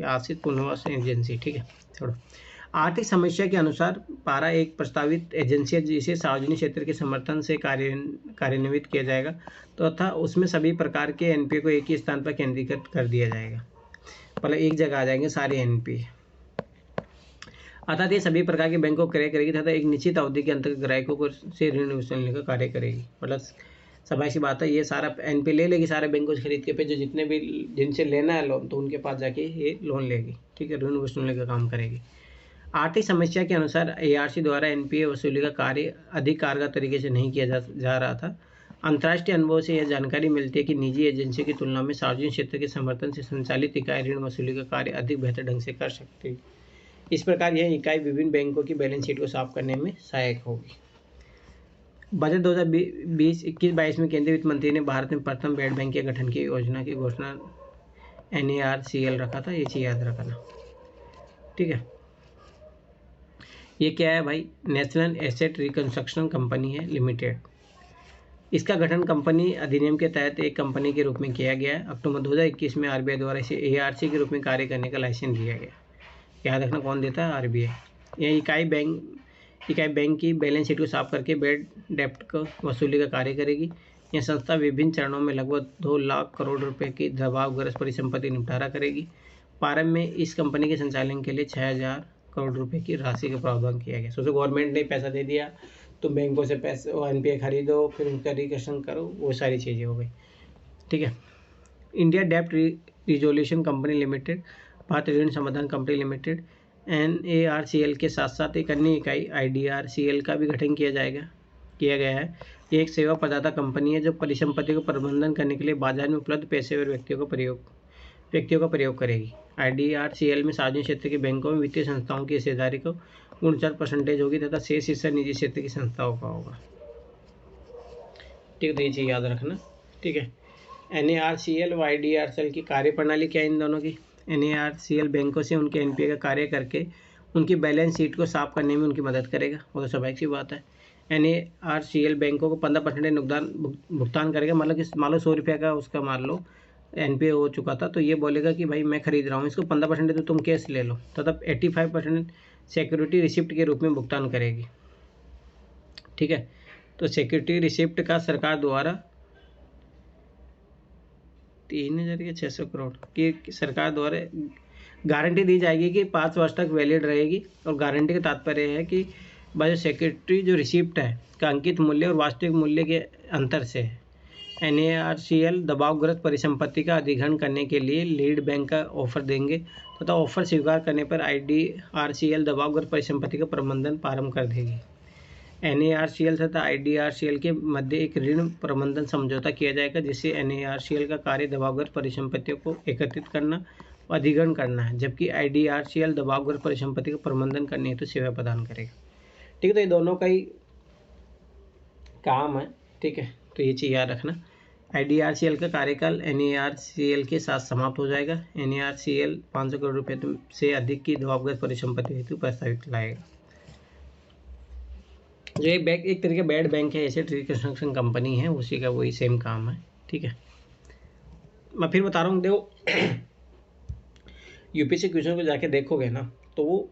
आश्रित पुनर्वास एजेंसी, ठीक है। छोड़ो। आर्थिक समस्या के अनुसार पारा एक प्रस्तावित एजेंसी है, जिसे सार्वजनिक क्षेत्र के समर्थन से कार्यान्वित किया जाएगा, तो तथा उसमें सभी प्रकार के एनपीए को एक ही स्थान पर केंद्रीकृत कर दिया जाएगा, मतलब एक जगह आ जाएंगे सारे एनपीए। अर्थात ये सभी प्रकार के बैंकों को क्रय करेगी तथा एक निश्चित अवधि के अंतर्गत ग्राहकों को से ऋण वसूलने का कार्य करेगी। मतलब समय सी बात है, ये सारा एनपीए ले लेगी सारे बैंकों से खरीद के, फिर जो जितने भी जिनसे लेना है लोन, तो उनके पास जाके ये लोन लेगी, ठीक है, ऋण वसूलने का काम करेगी। आर्थिक समस्या के अनुसार एआरसी द्वारा एनपीए वसूली का कार्य अधिक कारगर तरीके से नहीं किया जा रहा था, अंतर्राष्ट्रीय अनुभव से यह जानकारी मिलती है कि निजी एजेंसियों की तुलना में सार्वजनिक क्षेत्र के समर्थन से संचालित इकाई ऋण वसूली का कार्य अधिक बेहतर ढंग से कर सकती है। इस प्रकार यह इकाई विभिन्न बैंकों की बैलेंस शीट को साफ करने में सहायक होगी। बजट 2020-21-22 में केंद्रीय वित्त मंत्री ने भारत में प्रथम बेड बैंक के गठन की योजना की घोषणा NARCL रखा था, ये चीज़ याद रखना, ठीक है। ये क्या है भाई? नेशनल एसेट रिकंस्ट्रक्शन कंपनी है लिमिटेड। इसका गठन कंपनी अधिनियम के तहत एक कंपनी के रूप में किया गया है। अक्टूबर 2021 में RBI द्वारा इसे ARC के रूप में कार्य करने का लाइसेंस दिया गया। याद रखना कौन देता है? RBI। यह इकाई बैंक की बैलेंस शीट को साफ करके बेड डेप्ट को वसूली का कार्य करेगी। यह संस्था विभिन्न चरणों में लगभग 2 लाख करोड़ रुपए की दबावग्रस्त परिसंपत्ति निपटारा करेगी। प्रारंभ में इस कंपनी के संचालन के लिए 6,000 करोड़ रुपए की राशि का प्रावधान किया गया। सोचो गवर्नमेंट ने पैसा दे दिया, तो बैंकों से पैसे NPA खरीदो, फिर उनका रिकन्स्ट्रक्शन करो, वो सारी चीज़ें हो गई, ठीक है। इंडिया डेप्ट रिजोल्यूशन कंपनी लिमिटेड, भारतीय ऋण समाधान कंपनी लिमिटेड, NARCL के साथ साथ एक अन्य इकाई IDRCL का भी गठन किया गया है। ये एक सेवा प्रदाता कंपनी है जो परिसंपत्ति को प्रबंधन करने के लिए बाजार में उपलब्ध पेशेवर व्यक्तियों का प्रयोग करेगी। IDRCL में सार्वजनिक क्षेत्र के बैंकों में वित्तीय संस्थाओं की हिस्सेदारी को 49% होगी तथा शेष हिस्सा निजी क्षेत्र की संस्थाओं का होगा, ठीक है। तो ये चीज़ याद रखना, ठीक है। NARCL और IDRCL की कार्यप्रणाली क्या है इन दोनों की? NARCL बैंकों से उनके NPA का कार्य करके उनकी बैलेंस शीट को साफ करने में उनकी मदद करेगा, वो तो स्वाभाविक सी बात है। NARCL बैंकों को 15% नुकसान भुगतान करेगा। मतलब कि मान लो 100 रुपये का उसका मान लो NPA हो चुका था, तो ये बोलेगा कि भाई मैं खरीद रहा हूँ, इसको 15% तो तुम कैश ले लो, तब 85% सिक्योरिटी रिसिप्ट के रूप में भुगतान करेगी, ठीक है। तो सिक्योरिटी रिसिप्ट का सरकार द्वारा 3,600 करोड़ की सरकार द्वारा गारंटी दी जाएगी कि 5 वर्ष तक वैलिड रहेगी। और गारंटी का तात्पर्य है कि भाई सिक्योरिटी जो रिसिप्ट है का अंकित मूल्य और वास्तविक मूल्य के अंतर से है। NARCL दबावग्रस्त परिसंपत्ति का अधिग्रहण करने के लिए लीड बैंक का ऑफर देंगे तथा ऑफर स्वीकार करने पर IDRCL दबावग्रस्त परिसंपत्ति का प्रबंधन प्रारंभ कर देगी। NARCL तथा IDRCL के मध्य एक ऋण प्रबंधन समझौता किया जाएगा, जिससे NARCL का कार्य दबावग्रस्त परिसंपत्तियों को एकत्रित करना और अधिग्रहण करना है, जबकि IDRCL दबावग्रस्त परिसंपत्ति का प्रबंधन करने हेतु सेवा प्रदान करेगा, ठीक है। तो ये दोनों का ही काम है, ठीक है। तो ये चीज़ याद रखना। IDRCL का कार्यकाल NARCL के साथ समाप्त हो जाएगा। NARCL 500 करोड़ रुपये से अधिक की दबावग्रस्त परिसंपत्ति हेतु प्रस्तावित लाएगा। जो एक तरीके बेड बैंक है, एसेट रिकंस्ट्रक्शन कंपनी है, उसी का वही सेम काम है, ठीक है। मैं फिर बता रहा हूँ, देखो UPSC क्वेश्चन को जाके देखोगे ना, तो वो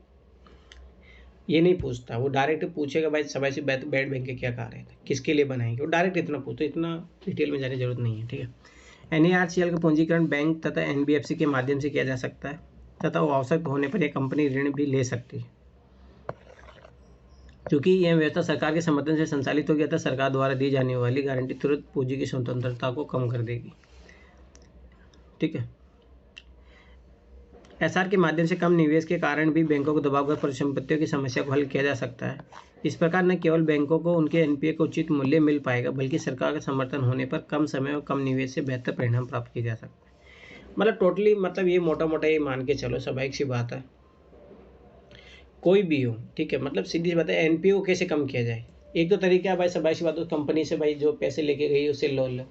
ये नहीं पूछता, वो डायरेक्ट पूछेगा भाई सबाई से बेड बैंक के क्या कार्य थे, किसके लिए बनाएंगे, वो डायरेक्ट इतना पूछते, इतना डिटेल में जाने की जरूरत नहीं है, ठीक है। NARCL का पंजीकरण बैंक तथा NBFC के माध्यम से किया जा सकता है तथा वो आवश्यक होने पर यह कंपनी ऋण भी ले सकती है। क्योंकि यह व्यवस्था सरकार के समर्थन से संचालित हो गया था, सरकार द्वारा दी जाने वाली गारंटी तुरंत पूंजी की स्वतंत्रता को कम कर देगी, ठीक है। SR के माध्यम से कम निवेश के कारण भी बैंकों को दबावग्रस्त परिसंपत्तियों की समस्या को हल किया जा सकता है। इस प्रकार न केवल बैंकों को उनके NPA को उचित मूल्य मिल पाएगा, बल्कि सरकार का समर्थन होने पर कम समय और कम निवेश से बेहतर परिणाम प्राप्त किया जा सकता है। मतलब टोटली मतलब ये मोटा मोटा ये मान के चलो, स्वाभाविक सी बात है, कोई भी हो, ठीक है। मतलब सीधी बात है, NPA को कैसे कम किया जाए। एक तो तरीका है भाई, स्वाभाविक सी बात है, कंपनी से भाई जो पैसे लेके गई उससे लोन लो।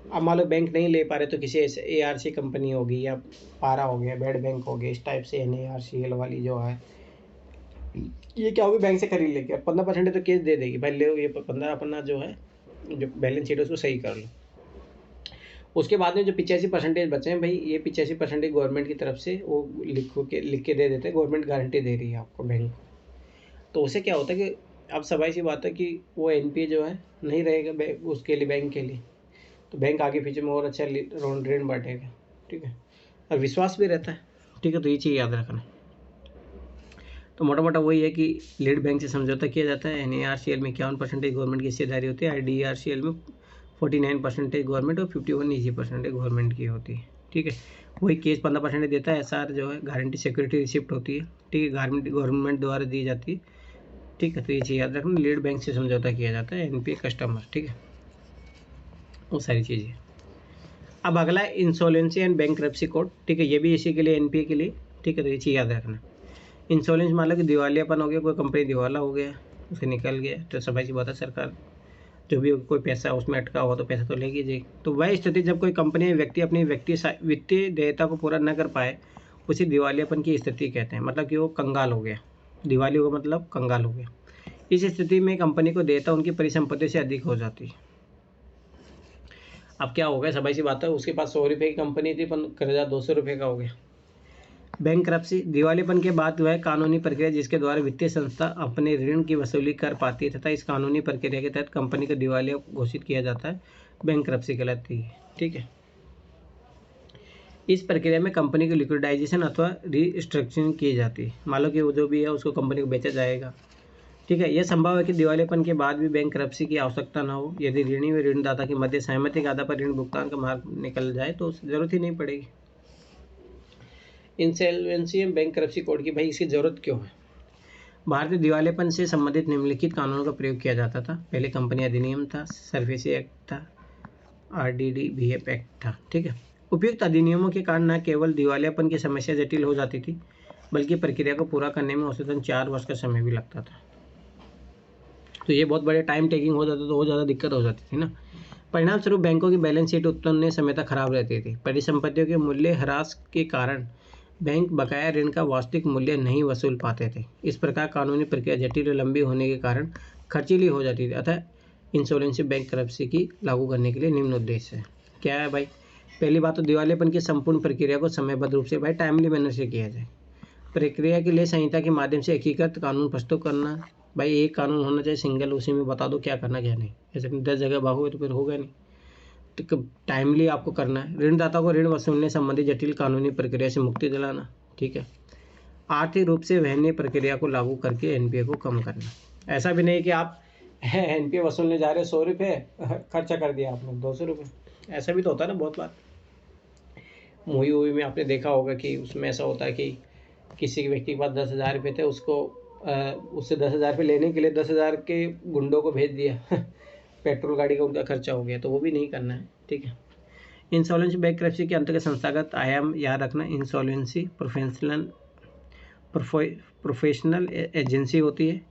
अब मान लो बैंक नहीं ले पा रहे तो किसी ARC कंपनी होगी या पारा हो गया, बेड बैंक हो गया, इस टाइप से NARCL वाली जो है ये क्या होगी, बैंक से खरीद लेके 15% तो केस दे देगी भाई, ले ये 15 अपना जो है जो बैलेंस शीट है उसको सही कर लो। उसके बाद में जो 85% बचे हैं भाई, ये 85% गवर्नमेंट की तरफ से वो लिख के दे देते हैं, गवर्नमेंट गारंटी दे रही है आपको बैंक। तो उससे क्या होता है कि अब सबाई सी बात है कि वो NPA जो है नहीं रहेगा उसके लिए, बैंक के लिए, तो बैंक आगे पीछे में और अच्छा ऋण बांटेगा, ठीक है, और विश्वास भी रहता है, ठीक है। तो ये चीज़ याद रखना। तो मोटा मोटा वही है कि लीड बैंक से समझौता किया जाता है। NARCL में 51% गवर्नमेंट की हिस्सेदारी होती है, IDRCL में 49% गवर्नमेंट और 51 निजी % गवर्नमेंट की होती है, ठीक है। वही केस 15% देता है। SR जो है गारंटी सिक्योरिटी रिसिप्ट होती है, ठीक है, गवर्नमेंट द्वारा दी जाती है, ठीक है। तो ये चीज़ याद रखना, लीड बैंक से समझौता किया जाता है, NPA कस्टमर, ठीक है। वो सारी चीज़ें। अब अगला इंसॉल्वेंसी एंड बैंकरप्सी कोड, ठीक है, ये भी इसी के लिए एनपीए के लिए, ठीक है। तो ये चीज़ याद रखना। इंसॉल्वेंसी मान लो कि दिवालियापन हो गया, कोई कंपनी दिवाला हो गया, उसे निकल गया, तो सफाई सी बात है सरकार जो भी कोई पैसा उसमें अटका हुआ तो पैसा तो लेगी जी। तो वह स्थिति जब कोई कंपनी या व्यक्ति अपनी वित्तीय देयता को पूरा न कर पाए, उसे दिवालियापन की स्थिति कहते हैं। मतलब कि वो कंगाल हो गया, दिवाली होगा मतलब कंगाल हो गया। इस स्थिति में कंपनी को देयता उनकी परिसंपत्ति से अधिक हो जाती है। अब क्या हो गया, सफाई सी बात है, उसके पास 100 रुपये की कंपनी थी पर कर्जा 200 रुपये का हो गया। बैंकरप्सी, दिवालियापन के बाद वह कानूनी प्रक्रिया जिसके द्वारा वित्तीय संस्था अपने ऋण की वसूली कर पाती है तथा इस कानूनी प्रक्रिया के तहत कंपनी को दिवालिया घोषित किया जाता है, बैंकरप्सी कहलाती है, ठीक है। इस प्रक्रिया में कंपनी की लिक्विडाइजेशन अथवा रीस्ट्रक्चरिंग की जाती है। मान लो कि वो जो भी है उसको कंपनी को बेचा जाएगा, ठीक है। यह संभव है कि दिवालियापन के बाद भी बैंकरप्सी की आवश्यकता न हो। यदि ऋणी व ऋणदाता के मध्य सहमति के आधार पर ऋण भुगतान का मार्ग निकल जाए तो जरूरत ही नहीं पड़ेगी। इंसॉल्वेंसी एंड बैंकरप्सी कोड की भाई इसकी ज़रूरत क्यों है? भारतीय दिवालियापन से संबंधित निम्नलिखित कानूनों का प्रयोग किया जाता था। पहले कंपनी अधिनियम था, सर्फेसी एक्ट था, RDDBF एक्ट था, ठीक है। उपयुक्त अधिनियमों के कारण न केवल दिवालियापन की समस्या जटिल हो जाती थी, बल्कि प्रक्रिया को पूरा करने में औसतन 4 वर्ष का समय भी लगता था। तो ये बहुत बड़े टाइम टेकिंग हो जाता तो बहुत ज़्यादा दिक्कत हो जाती थी ना। परिणाम स्वरूप बैंकों की बैलेंस शीट उतने समय तक खराब रहती थी। परिसंपत्तियों के मूल्य ह्रास के कारण बैंक बकाया ऋण का वास्तविक मूल्य नहीं वसूल पाते थे। इस प्रकार कानूनी प्रक्रिया जटिल और लंबी होने के कारण खर्चीली हो जाती थी। अतः इंसॉल्वेंसी बैंकरप्सी की लागू करने के लिए निम्न उद्देश्य है। क्या है भाई? पहली बात तो दिवालियापन की संपूर्ण प्रक्रिया को समयबद्ध रूप से भाई टाइमली मैनर से किया जाए। प्रक्रिया के लिए संहिता के माध्यम से एकीकृत कानून प्रस्तुत करना। भाई एक कानून होना चाहिए सिंगल, उसी में बता दो क्या करना क्या नहीं। ऐसे 10 जगह भागोगे तो फिर होगा नहीं। तो टाइमली आपको करना है। ऋणदाता को ऋण वसूलने संबंधी जटिल कानूनी प्रक्रिया से मुक्ति दिलाना, ठीक है। आर्थिक रूप से वहनीय प्रक्रिया को लागू करके एनपीए को कम करना। ऐसा भी नहीं कि आप एनपीए वसूलने जा रहे 100 रुपये खर्चा कर दिया आपने 200 रुपये। ऐसा भी तो होता है ना बहुत बार। मूवी में आपने देखा होगा कि उसमें ऐसा होता है कि किसी व्यक्ति के पास 10,000 रुपये थे, उसको उससे 10,000 रुपये लेने के लिए 10,000 के गुंडों को भेज दिया पेट्रोल गाड़ी का उनका खर्चा हो गया। तो वो भी नहीं करना है, ठीक है। इंसॉल्वेंसी बैंकरप्सी के अंतर्गत संस्थागत आयाम याद रखना। इंसॉल्वेंसी प्रोफेशनल एजेंसी होती है,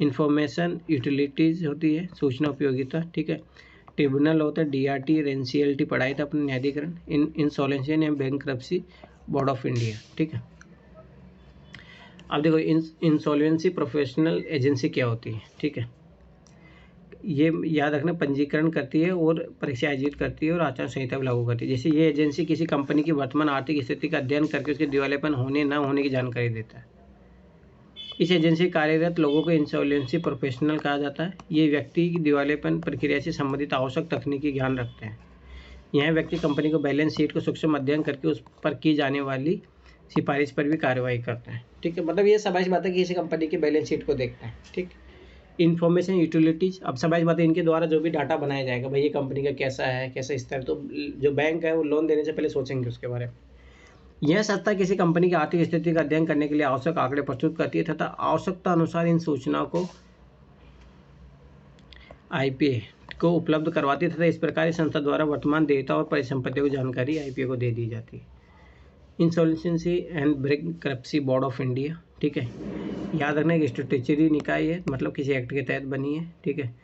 इंफॉर्मेशन यूटिलिटीज़ होती है, सूचना उपयोगिता, ठीक है। ट्रिब्यूनल होता है, DRT और NCLT पढ़ाई था अपने न्यायाधिकरण। Insolvency and bankruptcy board of India, ठीक है। अब देखो इंसॉल्वेंसी प्रोफेशनल एजेंसी क्या होती है, ठीक है। ये याद रखना, पंजीकरण करती है और परीक्षा आयोजित करती है और आचार संहिता भी लागू करती है। जैसे ये एजेंसी किसी कंपनी की वर्तमान आर्थिक स्थिति का अध्ययन करके उसके दिवालियापन होने न होने की जानकारी देता है। इस एजेंसी कार्यरत लोगों को इंसॉल्वेंसी प्रोफेशनल कहा जाता है। ये व्यक्ति की दिवालियापन प्रक्रिया से संबंधित आवश्यक तकनीकी ज्ञान रखते हैं। यह व्यक्ति कंपनी को बैलेंस शीट को सूक्ष्म अध्ययन करके उस पर की जाने वाली सिफारिश पर भी कार्रवाई करता है, ठीक है। मतलब ये सबाइश बात है कि किसी कंपनी की बैलेंस शीट को देखता है, ठीक। इन्फॉर्मेशन यूटिलिटीज, अब सबाइश बात है इनके द्वारा जो भी डाटा बनाया जाएगा भाई ये कंपनी का कैसा है, कैसा स्तर, तो जो बैंक है वो लोन देने से पहले सोचेंगे उसके बारे में। यह संस्था किसी कंपनी की आर्थिक स्थिति का अध्ययन करने के लिए आवश्यक आंकड़े प्रस्तुत करती है तथा आवश्यकता अनुसार इन सूचनाओं को IPA को उपलब्ध करवाती है तथा इस प्रकार इस संस्था द्वारा वर्तमान देयता और परिसंपत्तियों की जानकारी IPA को दे दी जाती है। Insolvency and bankruptcy board of India, ठीक है। याद रखना एक स्टैट्यूटरी निकाय है, मतलब किसी एक्ट के तहत बनी है, ठीक है।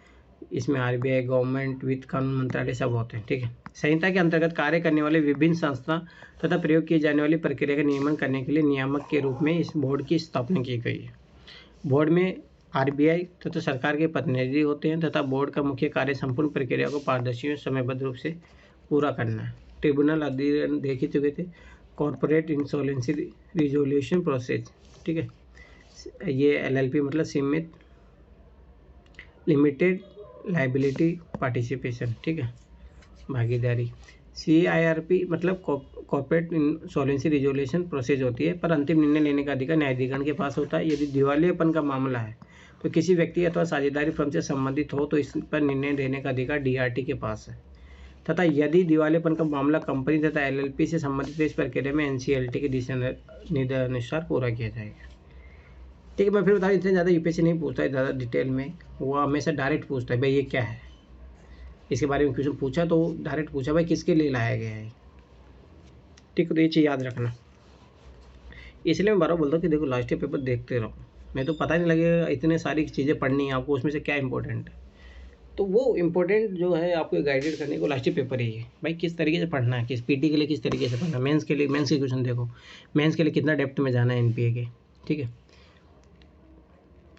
इसमें RBI, गवर्नमेंट, वित्त कानून मंत्रालय सब होते हैं, ठीक है। संहिता के अंतर्गत कार्य करने वाले विभिन्न संस्था तथा प्रयोग की जाने वाली प्रक्रिया का नियमन करने के लिए नियामक के रूप में इस बोर्ड की स्थापना की गई है। बोर्ड में RBI तथा सरकार के प्रतिनिधि होते हैं तथा बोर्ड का मुख्य कार्य संपूर्ण प्रक्रिया को पारदर्शी और समयबद्ध रूप से पूरा करना है। ट्रिब्यूनल अधिनियम देख ही चुके थे, कॉर्पोरेट इंसॉल्वेंसी रिजोल्यूशन प्रोसेस, ठीक है। ये LLP मतलब सीमित लिमिटेड लाइबिलिटी पार्टिसिपेशन, ठीक है, भागीदारी। CIRP मतलब कॉर्पोरेट इंसॉल्वेंसी रिजोल्यूशन प्रोसेस होती है, पर अंतिम निर्णय लेने का अधिकार न्यायाधिकरण के पास होता है। यदि दिवालियापन का मामला है तो किसी व्यक्ति अथवा साझेदारी फर्म से संबंधित हो तो इस पर निर्णय देने का अधिकार DRT के पास है तथा यदि दिवालियापन का मामला कंपनी तथा LLP से संबंधित इस प्रक्रिया में NCLT के दिशा निर्देशानुसार पूरा किया जाएगा, ठीक है। मैं फिर बताऊँ, इतने ज़्यादा UPSC नहीं पूछता है ज़्यादा डिटेल में, वो हमेशा डायरेक्ट पूछता है भाई ये क्या है, इसके बारे में क्वेश्चन पूछा तो डायरेक्ट पूछा भाई किसके लिए लाया गया है, ठीक है। तो ये चीज़ याद रखना, इसलिए मैं बार-बार बोलता हूँ कि देखो लास्ट ईयर पेपर देखते रहो, नहीं तो पता नहीं लगेगा इतने सारी चीज़ें पढ़नी है आपको, उसमें से क्या इंपॉर्टेंट है। तो वो इम्पोर्टेंट जो है आपको गाइडेड करने को लास्ट ईयर पेपर ही है भाई, किस तरीके से पढ़ना है, किस पीटी के लिए किस तरीके से पढ़ना है, मेंस के लिए मेंस के क्वेश्चन देखो, मेंस के लिए कितना डेप्थ में जाना है एनपीए के, ठीक है।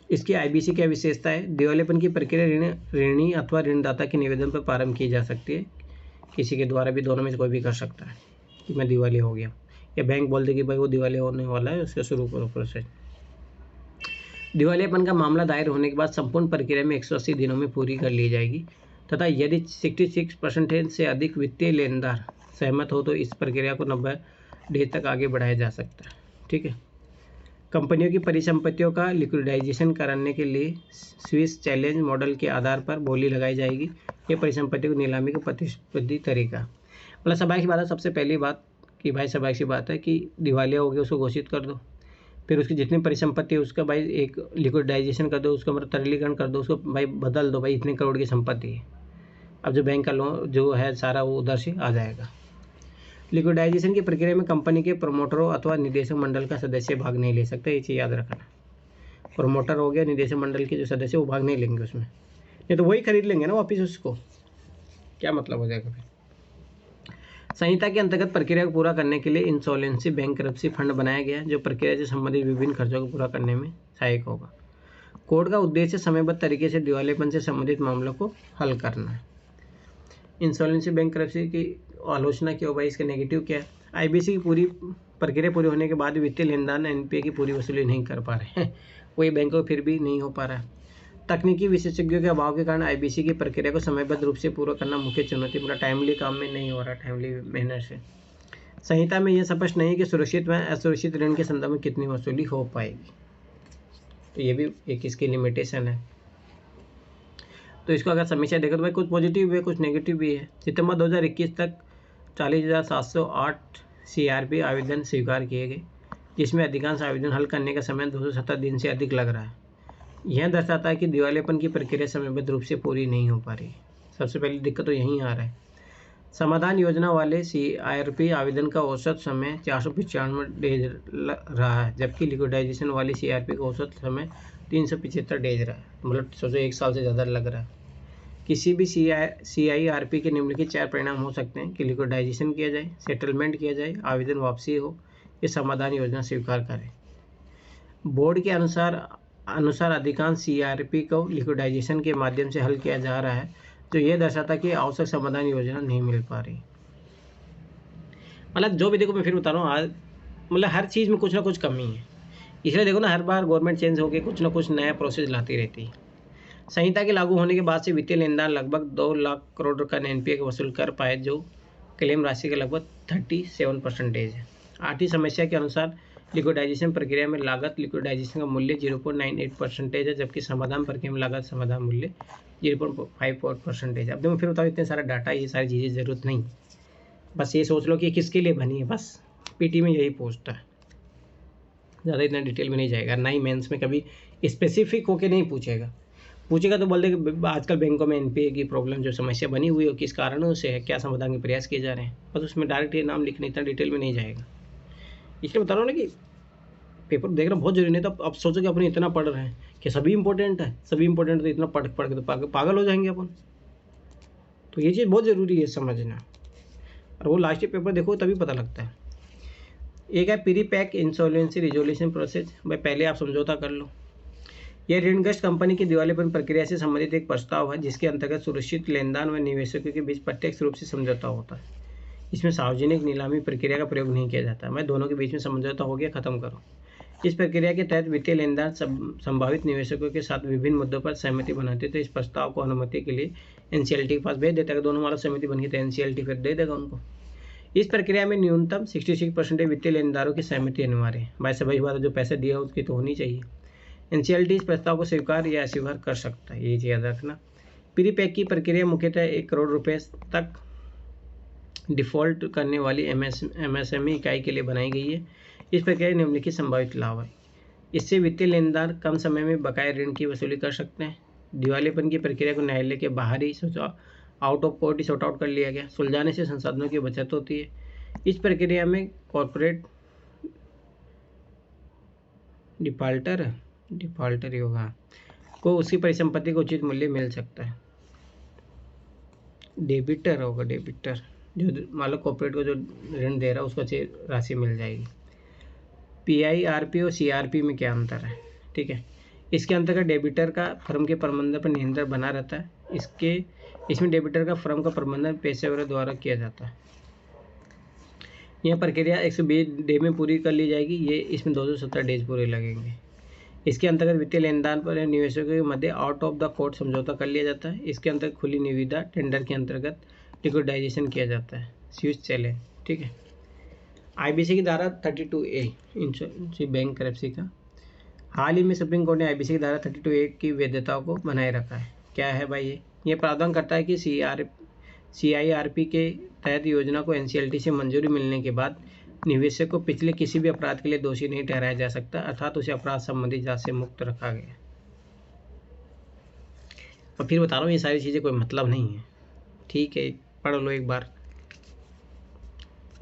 इसकी आईबीसी क्या विशेषता है, दिवालेपन की प्रक्रिया ऋणी अथवा ऋणदाता के निवेदन पर प्रारंभ की जा सकती है, किसी के द्वारा भी, दोनों में से कोई भी कर सकता है कि मैं दिवालिया हो गया, या बैंक बोल दे कि भाई वो दिवालिया होने वाला है, उससे शुरू करो प्रोसेस। दिवालियापन का मामला दायर होने के बाद संपूर्ण प्रक्रिया में 180 दिनों में पूरी कर ली जाएगी तथा यदि 66% से अधिक वित्तीय लेनदार सहमत हो तो इस प्रक्रिया को 90 डेज तक आगे बढ़ाया जा सकता है, ठीक है। कंपनियों की परिसंपत्तियों का लिक्विडाइजेशन कराने के लिए स्विस चैलेंज मॉडल के आधार पर बोली लगाई जाएगी। ये परिसंपत्ति को नीलामी का प्रतिस्पर्धी तरीका, मतलब स्वाभाविक सी बात है, सबसे पहली बात कि भाई स्वाभाविक सी बात है कि दिवालिया हो गया उसको घोषित कर दो, फिर उसकी जितनी परिसंपत्ति है उसका भाई एक लिक्विडाइजेशन कर दो, उसका मतलब तरलीकरण कर दो, उसको भाई बदल दो, भाई इतने करोड़ की संपत्ति है, अब जो बैंक का लोन जो है सारा वो उधर से आ जाएगा। लिक्विडाइजेशन की प्रक्रिया में कंपनी के प्रमोटरों अथवा निदेशक मंडल का सदस्य भाग नहीं ले सकता, ये चीज़ याद रखना। प्रमोटर हो गया, निदेशक मंडल के जो सदस्य वो भाग नहीं लेंगे उसमें, नहीं तो वही खरीद लेंगे ना वापिस उसको, क्या मतलब हो जाएगा फिर। संहिता के अंतर्गत प्रक्रिया को पूरा करने के लिए इंसॉल्वेंसी बैंकरप्सी फंड बनाया गया जो प्रक्रिया से संबंधित विभिन्न खर्चों को पूरा करने में सहायक होगा। कोड का उद्देश्य समयबद्ध तरीके से दिवालियापन से संबंधित मामलों को हल करना है। इंसॉल्वेंसी बैंकरप्सी की आलोचना क्यों भाई, इसका नेगेटिव क्या है, आईबीसी की पूरी प्रक्रिया पूरी होने के बाद वित्तीय लेनदार एनपीए की पूरी वसूली नहीं कर पा रहे हैं, वही बैंकों फिर भी नहीं हो पा रहा है। तकनीकी विशेषज्ञों के अभाव के कारण आईबीसी की प्रक्रिया को समयबद्ध रूप से पूरा करना मुख्य चुनौती, पूरा टाइमली काम में नहीं हो रहा, टाइमली मेहनत से। संहिता में यह स्पष्ट नहीं है कि सुरक्षित व असुरक्षित ऋण के संदर्भ में कितनी वसूली हो पाएगी, तो ये भी एक इसकी लिमिटेशन है। तो इसको अगर समीक्षा देखो तो भाई कुछ पॉजिटिव है कुछ नेगेटिव भी है। सितंबर 2021 तक 40,708 सीआरपी आवेदन स्वीकार किए गए, जिसमें अधिकांश आवेदन हल करने का समय 270 दिन से अधिक लग रहा है। यह दर्शाता है कि दिवालियापन की प्रक्रिया समयबद्ध रूप से पूरी नहीं हो पा रही। सबसे पहली दिक्कत तो यहीं आ रहा है। समाधान योजना वाले सीआरपी आवेदन का औसत समय 495 डेज रहा है, जबकि लिक्विडाइजेशन वाली सीआरपी का औसत समय 375 डेज रहा है, मतलब सोचो 1 साल से ज़्यादा लग रहा है। किसी भी सीआईआरपी के निम्नलिखित 4 परिणाम हो सकते हैं कि लिक्विडाइजेशन किया जाए, सेटलमेंट किया जाए, आवेदन वापसी हो, या समाधान योजना स्वीकार करें। बोर्ड के अनुसार अधिकांश सीआरपी को लिक्विडाइजेशन के माध्यम से हल किया जा रहा है, जो ये दर्शाता है कि आवश्यक समाधान योजना नहीं मिल पा रही। मतलब जो भी देखो मैं फिर बता रहा हूँ, आज मतलब हर चीज़ में कुछ ना कुछ कमी है, इसलिए देखो ना हर बार गवर्नमेंट चेंज होकर कुछ ना कुछ नया प्रोसेस लाती रहती है। संहिता के लागू होने के बाद से वित्तीय लेनदार लगभग 2 लाख करोड़ का एनपीए वसूल कर पाए, जो क्लेम राशि का लगभग 37% है। आर्थिक समस्या के अनुसार लिक्विडाइजेशन प्रक्रिया में लागत लिक्विडाइजेशन का मूल्य 0.98% है, जबकि समाधान प्रक्रिया में लागत समाधान मूल्य 0.54% है। अब देखो फिर बताओ, इतने सारा डाटा, ये सारी चीज़ें ज़रूरत नहीं, बस ये सोच लो कि किसके लिए बनी है, बस पीटी में यही पूछता है, ज़्यादा इतना डिटेल में नहीं जाएगा, ना ही मेंस में कभी स्पेसिफिक होके नहीं पूछेगा तो बोल दे कि आजकल बैंकों में एनपीए की प्रॉब्लम जो समस्या बनी हुई हो किस कारणों से है, क्या समाधान के प्रयास किए जा रहे हैं, बस उसमें डायरेक्ट ये नाम लिखना, इतना डिटेल में नहीं जाएगा। इसलिए बता रहा हूँ ना कि पेपर देखना बहुत जरूरी नहीं। तो अब सोचो कि अपन इतना पढ़ रहे हैं कि सभी इंपॉर्टेंट है, सभी इंपॉर्टेंट, तो इतना पढ़ के तो पागल हो जाएंगे अपन। तो ये चीज़ बहुत ज़रूरी है समझना, और वो लास्ट पेपर देखो तभी पता लगता है। एक है pre pack insolvency resolution process, भाई पहले आप समझौता कर लो। यह ऋणग्रस्त कंपनी की दिवालियापन प्रक्रिया से संबंधित एक प्रस्ताव है, जिसके अंतर्गत सुरक्षित लेनदार व निवेशकों के बीच प्रत्यक्ष रूप से समझौता होता है। इसमें सार्वजनिक नीलामी प्रक्रिया का प्रयोग नहीं किया जाता, मैं दोनों के बीच में समझौता हो गया, खत्म करो। इस प्रक्रिया के तहत वित्तीय लेनदार संभावित निवेशकों के साथ विभिन्न मुद्दों पर सहमति बनाते थे। इस प्रस्ताव को अनुमति के लिए एनसीएलटी के पास भेज देता है, दोनों वाला सहमति बन गई तो एनसीएलटी फिर दे देगा उनको। इस प्रक्रिया में न्यूनतम 66% वित्तीय लेनदारों की सहमति अनिवार्य है। भाई सभी बात जो पैसे दिया उसकी तो होनी चाहिए। एनसीएलटी इस प्रस्ताव को स्वीकार या अस्वीकार कर सकता है, ये याद रखना। प्री पैक की प्रक्रिया मुख्यतः 1 करोड़ रुपये तक डिफ़ॉल्ट करने वाली एमएसएमई इकाई के लिए बनाई गई है। इस प्रक्रिया निम्नलिखित संभावित लाभ है। इससे वित्तीय लेनदार कम समय में बकाया ऋण की वसूली कर सकते हैं। दिवालियापन की प्रक्रिया को न्यायालय के बाहरी out of court sort out कर लिया गया, सुलझाने से संसाधनों की बचत होती है। इस प्रक्रिया में कॉर्पोरेट डिफॉल्टर ही होगा को उसकी परिसंपत्ति को उचित मूल्य मिल सकता है। डेबिटर होगा, डेबिटर जो मान लो कॉर्पोरेट को जो ऋण दे रहा है उसको अच्छी राशि मिल जाएगी। PIRP और CRP में क्या अंतर है, ठीक है। इसके अंतर्गत डेबिटर का फर्म के प्रबंधन पर नियंत्रण बना रहता है। इसमें डेबिटर का फर्म का प्रबंधन पेशेवरों द्वारा किया जाता है। यह प्रक्रिया 120 डे में पूरी कर ली जाएगी। ये इसमें 270 डेज पूरे लगेंगे। इसके अंतर्गत वित्तीय लेन देन पर निवेशकों के मध्य आउट ऑफ द कोर्ट समझौता कर लिया जाता है। इसके अंतर्गत खुली निविदा टेंडर के अंतर्गत लिक्विडाइजेशन किया जाता है, स्विच चले, ठीक है। IBC की धारा 32A इंश्योरेंस बैंक करप्सी का हाल ही में सुप्रीम कोर्ट ने IBC की धारा 32A की वैधता को बनाए रखा है। क्या है भाई, ये प्रावधान करता है कि CIRP के तहत योजना को NCLT से मंजूरी मिलने के बाद निवेशक को पिछले किसी भी अपराध के लिए दोषी नहीं ठहराया जा सकता, अर्थात उसे अपराध संबंधी जांच से मुक्त रखा गया। और फिर बता रहा हूँ ये सारी चीज़ें कोई मतलब नहीं है, ठीक है, पढ़ लो एक बार।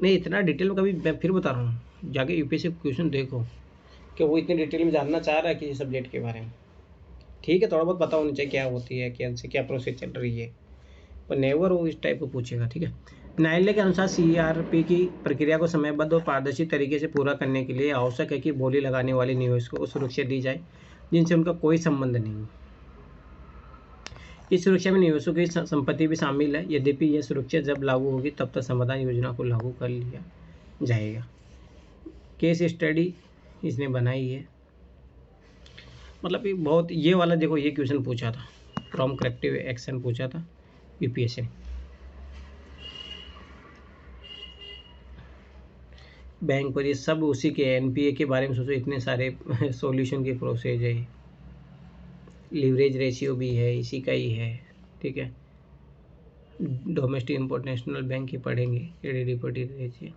नहीं इतना डिटेल में कभी, मैं फिर बता रहा हूँ जाके UPSC क्वेश्चन देखो कि वो इतने डिटेल में जानना चाह रहा है किसी सब्जेक्ट के बारे में, ठीक है। थोड़ा बहुत पता होना चाहिए क्या होती है, क्या प्रोसेस चल रही है, पर नेवर वो इस टाइप को पूछेगा, ठीक है। न्यायालय के अनुसार CRP की प्रक्रिया को समयबद्ध और पारदर्शी तरीके से पूरा करने के लिए आवश्यक है कि बोली लगाने वाले निवेशकों को सुरक्षा दी जाए जिनसे उनका कोई संबंध नहीं है। इस सुरक्षा में निवेशकों की संपत्ति भी शामिल है। यद्यपि यह सुरक्षा जब लागू होगी तब तक समाधान योजना को लागू कर लिया जाएगा। केस स्टडी इसने बनाई है, मतलब बहुत ये वाला देखो, ये क्वेश्चन पूछा था, फ्रॉम करेक्टिव एक्शन पूछा था UPSC ने। बैंक पर ये सब उसी के NPA के बारे में सोचो, इतने सारे सॉल्यूशन के प्रोसेस है। लीवरेज रेशियो भी है इसी का ही है, ठीक है। डोमेस्टिक इंटरनेशनल बैंक की पढ़ेंगे, credit report ratio,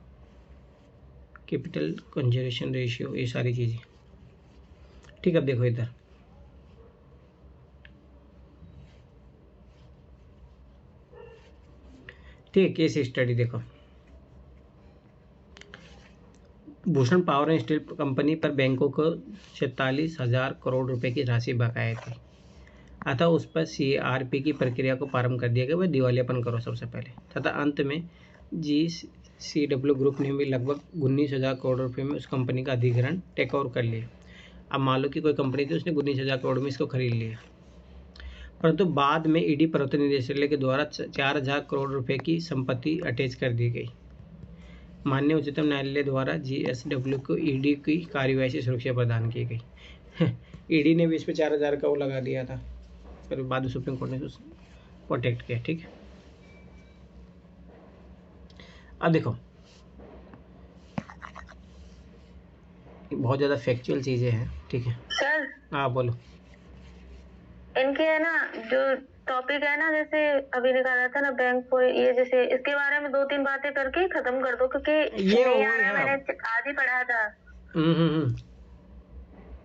capital conservation ratio, ये सारी चीज़ें, ठीक है। अब देखो इधर ठीक है, केस स्टडी देखो। Bhushan power and steel company पर बैंकों को 47,000 करोड़ रुपए की राशि बकाया थी, अतः उस पर CRP की प्रक्रिया को प्रारंभ कर दिया गया। वह दिवालियापन करो सबसे पहले, तथा अंत में GCW ग्रुप ने भी लगभग 19,000 करोड़ रुपए में उस कंपनी का अधिग्रहण टेक ओवर कर लिया। अब मान लो कि कोई कंपनी थी, उसने 19,000 करोड़ में इसको खरीद लिया, परंतु बाद में ED प्रवर्तन निदेशालय के द्वारा 4,000 करोड़ रुपए की संपत्ति अटैच कर दी गई। माननीय उच्चतम न्यायालय द्वारा GSW को ED की कार्यवाही से सुरक्षा प्रदान की गई। ED ने भी इस पर 4,000 का वो लगा दिया था, फिर बाद में सुप्रीम कोर्ट ने उसको प्रोटेक्ट किया, ठीक है। अब देखो बहुत ज़्यादा फैक्चुअल चीज़ें हैं, ठीक है। सर हाँ बोलो। इनके है ना जो टॉपिक है ना, जैसे अभी निकाला था ना बैंक को, ये जैसे इसके बारे में 2-3 बातें करके खत्म कर दो, क्योंकि ये नहीं आ रहा, मैंने आज ही पढ़ा था।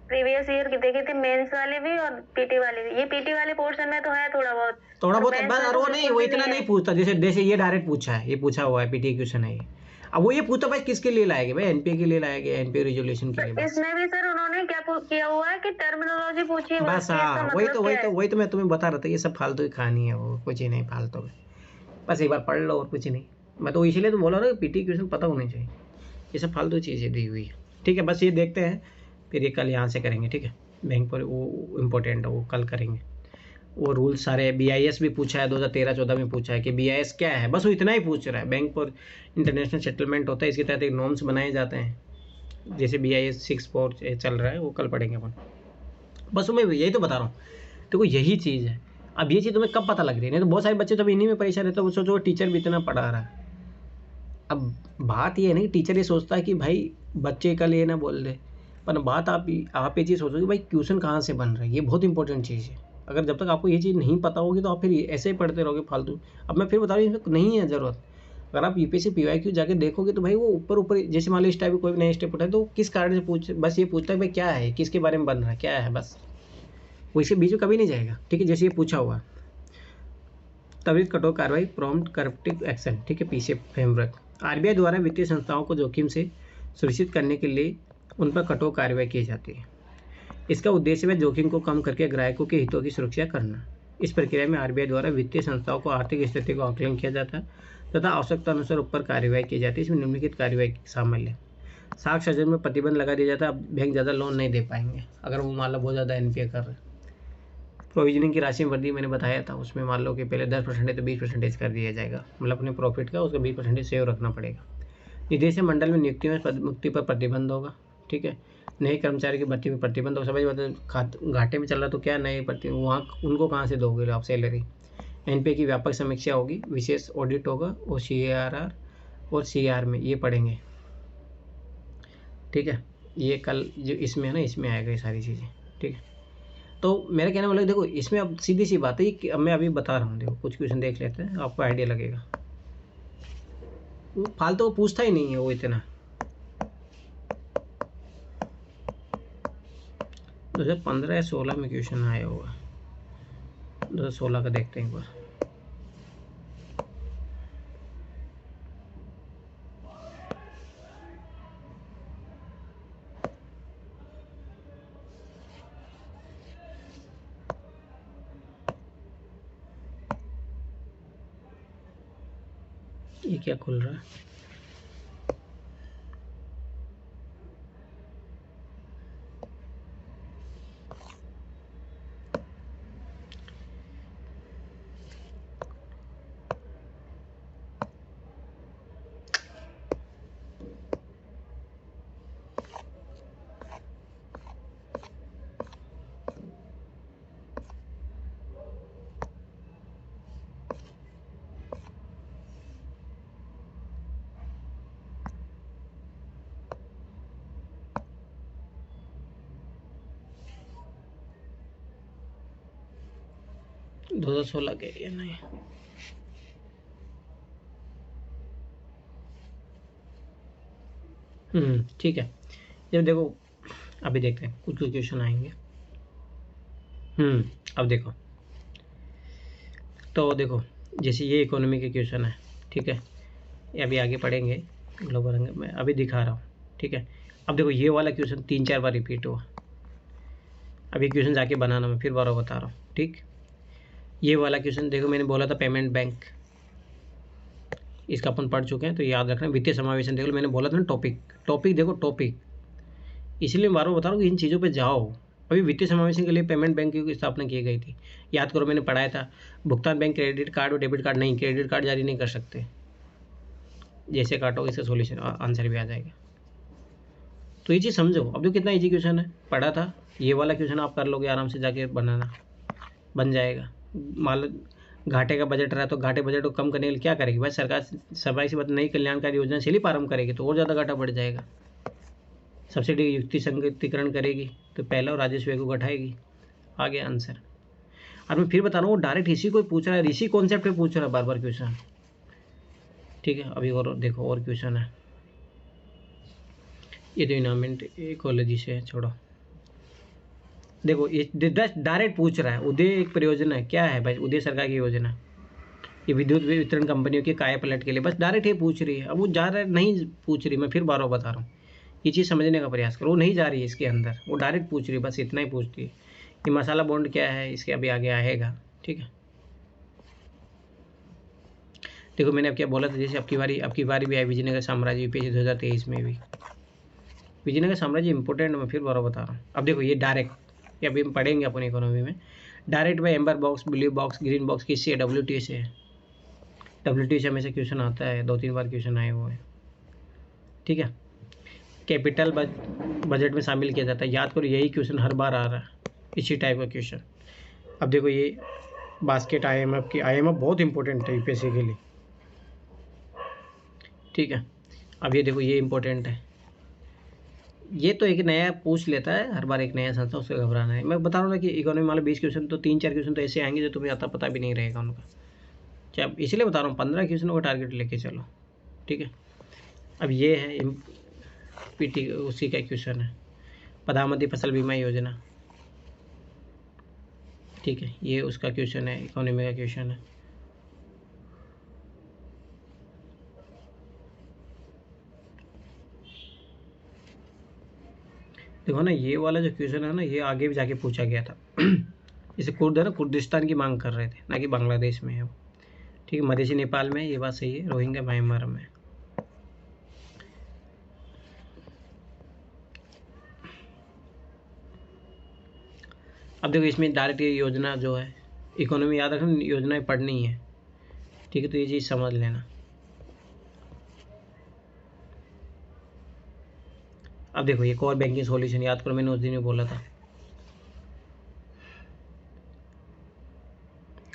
प्रीवियस ईयर की देखे थे, मेंस वाले भी और PT वाले भी। ये PT वाले पोर्शन में तो है थोड़ा बहुत बस, और वो नहीं, वो इतना नहीं पूछता, जैसे ये डायरेक्ट पूछा है, ये पूछा हुआ है PT क्वेश्चन है ये। अब वो ये पूछता भाई किसके लिए लाएंगे, भाई NPA के लिए लाएंगे, NPA रेजोल्यूशन के लिए। इसमें भी सर उन्होंने क्या किया हुआ है कि टर्मिनोलॉजी पूछी है बस। हाँ वही तो मैं तुम्हें बता रहा था, ये सब फालतू की कहानी है, वो कुछ ही नहीं फालतू में, बस एक बार पढ़ लो और कुछ नहीं। मैं तो इसीलिए तो बोला ना कि PT क्वेश्चन पता होने चाहिए, ये सब फालतू चीज़ें दी हुई है, ठीक है। बस ये देखते हैं, फिर ये कल यहाँ से करेंगे, ठीक है। बैंक पर वो इम्पोर्टेंट है, वो कल करेंगे। वो रूल सारे BIS भी पूछा है, 2013-14 में पूछा है कि BIS क्या है, बस वो इतना ही पूछ रहा है। बैंक पर इंटरनेशनल सेटलमेंट होता है, इसके तहत एक नॉर्म्स बनाए जाते हैं, जैसे BIS 6.4 चल रहा है, वो कल पढ़ेंगे अपन। बस मैं यही तो बता रहा हूँ, देखो यही चीज़ है। अब ये चीज़ तुम्हें कब पता लग रही है, नहीं तो बहुत सारे बच्चे तो इन्हीं में परेशान रहते हैं। वो सोचो टीचर भी इतना पढ़ा रहा है। अब बात ये है ना कि टीचर ये सोचता है कि भाई बच्चे कल ये ना बोल दे, पर बात आप ये चीज़ सोचो कि भाई क्वेश्चन कहाँ से बन रहा है, ये बहुत इंपॉर्टेंट चीज़ है। अगर जब तक आपको ये चीज़ नहीं पता होगी तो आप फिर ऐसे ही पढ़ते रहोगे फालतू। अब मैं फिर बता रहा हूँ, इसमें नहीं है ज़रूरत। अगर आप UPSC PYQ जाके देखोगे तो भाई वो ऊपर जैसे मान लो इस टाइप का कोई नया स्टेप उठाए तो किस कारण से बस ये पूछता है भाई क्या है, किसके बारे में बन रहा है, क्या है, बस वो इसके बीच में कभी नहीं जाएगा, ठीक है। जैसे ये पूछा हुआ त्वरित कठोर कार्रवाई, प्रॉम्प्ट करप्टिव एक्शन, ठीक है, पीसीए फ्रेमवर्क। आरबीआई द्वारा वित्तीय संस्थाओं को जोखिम से सुरक्षित करने के लिए उन पर कठोर कार्रवाई की जाती है। इसका उद्देश्य है जोखिम को कम करके ग्राहकों के हितों की सुरक्षा करना। इस प्रक्रिया में आरबीआई द्वारा वित्तीय संस्थाओं को आर्थिक स्थिति का आकलन किया जाता है तथा आवश्यकता अनुसार ऊपर कार्रवाई की जाती है। इसमें निम्नलिखित कार्रवाई शामिल है। साख सजन में प्रतिबंध लगा दिया जाता है, अब बैंक ज़्यादा लोन नहीं दे पाएंगे अगर वो मान लो बहुत ज़्यादा एनपीए कर रहे हैं। प्रोविजनिंग की राशि में वृद्धि मैंने बताया था, उसमें मान लो कि पहले 10% है तो 20% कर दिया जाएगा, मतलब अपने प्रॉफिट का उसका 20% सेव रखना पड़ेगा। निदेशक मंडल में नियुक्ति में मुक्ति पर प्रतिबंध होगा, ठीक है। नए कर्मचारी की भर्ती में प्रतिबंध होगा। समझ बात, घाटे में चल रहा तो क्या नए भर्ती वहाँ उनको कहाँ से दोगे आप सैलरी। एनपीए की व्यापक समीक्षा होगी, विशेष ऑडिट होगा और सीआरआर और सीआर में ये पढ़ेंगे, ठीक है। ये कल जो इसमें है ना, इसमें आएगा ये सारी चीज़ें, ठीक है। तो मेरा कहने वाला देखो, इसमें अब सीधी सी बात है कि अब मैं अभी बता रहा हूँ, देखो कुछ क्वेश्चन देख लेते हैं, आपको आइडिया लगेगा। फालतू वो पूछता ही नहीं है वो इतना। 2015 या 16 में क्वेश्चन आया होगा, 2016 का देखते हैं एक बार। ये क्या खुल रहा है? दो 2016 के लिए नहीं। ठीक है। जब देखो अभी देखते हैं कुछ क्वेश्चन आएंगे। अब देखो, तो देखो जैसे ये इकोनॉमी के क्वेश्चन है, ठीक है, ये अभी आगे पढ़ेंगे ग्लोबल, मैं अभी दिखा रहा हूँ, ठीक है। अब देखो ये वाला क्वेश्चन 3-4 बार रिपीट हुआ, अभी क्वेश्चन जाके बनाना मैं फिर बार बता रहा हूँ, ठीक। ये वाला क्वेश्चन देखो, मैंने बोला था पेमेंट बैंक, इसका अपन पढ़ चुके हैं तो याद रखना। वित्तीय समावेशन देख लो, मैंने बोला था ना टॉपिक देखो टॉपिक, इसलिए मैं बार बार बता रहा हूँ कि इन चीज़ों पे जाओ। अभी वित्तीय समावेशन के लिए पेमेंट बैंक की स्थापना की गई थी, याद करो मैंने पढ़ाया था। भुगतान बैंक क्रेडिट कार्ड और डेबिट कार्ड नहीं, क्रेडिट कार्ड जारी नहीं कर सकते, जैसे काटो इसका सोल्यूशन आंसर भी आ जाएगा। तो ये चीज़ समझो। अब जो कितना इजी क्वेश्चन है, पढ़ा था, ये वाला क्वेश्चन आप कर लोगे आराम से, जाके बनाना बन जाएगा। मान लो घाटे का बजट रहा तो घाटे बजट को कम करने के लिए क्या करेगी भाई सरकार, सफाई से नई कल्याणकारी योजना से ही प्रारंभ करेगी तो और ज़्यादा घाटा बढ़ जाएगा। सब्सिडी युक्ति संगतिकरण करेगी तो पहला और राजस्व व्यय को घटाएगी। आ गया आंसर। और मैं फिर बता रहा हूँ, डायरेक्ट इसी को पूछ रहा है, इसी कॉन्सेप्ट पे पूछ रहा है बार बार क्वेश्चन, ठीक है। अभी और देखो और क्वेश्चन है, ये तो इन्वायरमेंट इकोलॉजी से है, छोड़ो। देखो ये डायरेक्ट पूछ रहा है, उदय एक परियोजना है, क्या है भाई, उदय सरकार की योजना, ये विद्युत वितरण कंपनियों के काया पलट के लिए, बस डायरेक्ट ये पूछ रही है। अब वो जा रहा है नहीं पूछ रही, मैं फिर बार बार बता रहा हूँ, ये चीज़ समझने का प्रयास करो। वो नहीं जा रही है इसके अंदर, वो डायरेक्ट पूछ रही है, बस इतना ही पूछती है। ये मसाला बॉन्ड क्या है, इसके अभी आगे आएगा, ठीक है। देखो मैंने अब क्या बोला था, जैसे आपकी बारी भी आई विजयनगर साम्राज्य यूपीएससी 2023 में भी। विजयनगर साम्राज्य इंपॉर्टेंट, मैं फिर बार बता रहा हूँ। अब देखो ये डायरेक्ट, ये अभी हम पढ़ेंगे अपन इकोनॉमी में। Direct by amber box, blue box, green box किससे है, WTO से है। WTO से हमेशा क्वेश्चन आता है, 2-3 बार क्वेश्चन आए हुए हैं, ठीक है। कैपिटल बजट में शामिल किया जाता है, याद करो यही क्वेश्चन हर बार आ रहा है, इसी टाइप का क्वेश्चन। अब देखो ये बास्केट IMF की, IMF बहुत इंपॉर्टेंट है यूपीएससी के लिए, ठीक है। अब ये देखो ये इंपॉर्टेंट है, ये तो एक नया पूछ लेता है हर बार, एक नया संस्था, उससे घबराना है। मैं बता रहा हूँ ना कि इकोनॉमी वाले 20 क्वेश्चन तो 3-4 क्वेश्चन तो ऐसे आएंगे जो तुम्हें आता पता भी नहीं रहेगा उनका, क्या इसलिए बता रहा हूँ 15 क्वेश्चनों का टारगेट लेके चलो, ठीक है। अब ये है PT उसी का क्वेश्चन है, प्रधानमंत्री फसल बीमा योजना, ठीक है, ये उसका क्वेश्चन है, इकोनॉमी का क्वेश्चन है। देखो ना, ये वाला जो क्वेश्चन है ना, ये आगे भी जाके पूछा गया था। इसे कुर्द है ना, कुर्दिस्तान की मांग कर रहे थे, ना कि बांग्लादेश में है वो। ठीक है, मधेसी नेपाल में, ये बात सही है, रोहिंग्या म्यांमार में। अब देखो इसमें डायरेक्ट ये योजना जो है, इकोनॉमी याद रखना, योजनाएं पढ़नी है, ठीक है, तो ये चीज़ समझ लेना। अब देखो ये कोर बैंकिंग सॉल्यूशन याद करो, मैंने उस दिन ही बोला था।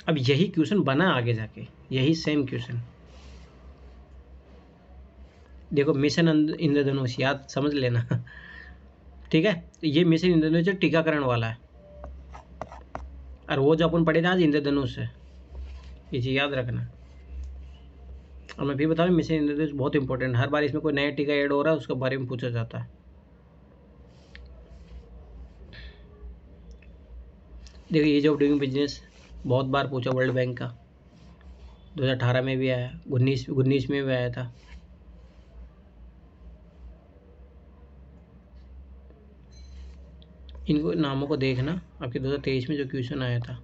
अब यही क्वेश्चन बना आगे जाके, यही सेम क्वेश्चन। देखो मिशन इंद्रधनुष याद समझ लेना। ठीक है, तो ये मिशन इंद्रधनुष टीकाकरण वाला है, और वो जो अपन पढ़े थे आज इंद्रधनुष है, ये चीज़ याद रखना। और मैं फिर बता रहा हूँ, मिशन इंद्रधनुष बहुत इंपॉर्टेंट, हर बार इसमें कोई नया टीका ऐड हो रहा है उसके बारे में पूछा जाता है। देखो ये जो डूइंग बिजनेस बहुत बार पूछा, वर्ल्ड बैंक का 2018 में भी आया, 19 में भी आया था। इनको नामों को देखना, आपके 2023 में जो क्वेश्चन आया था।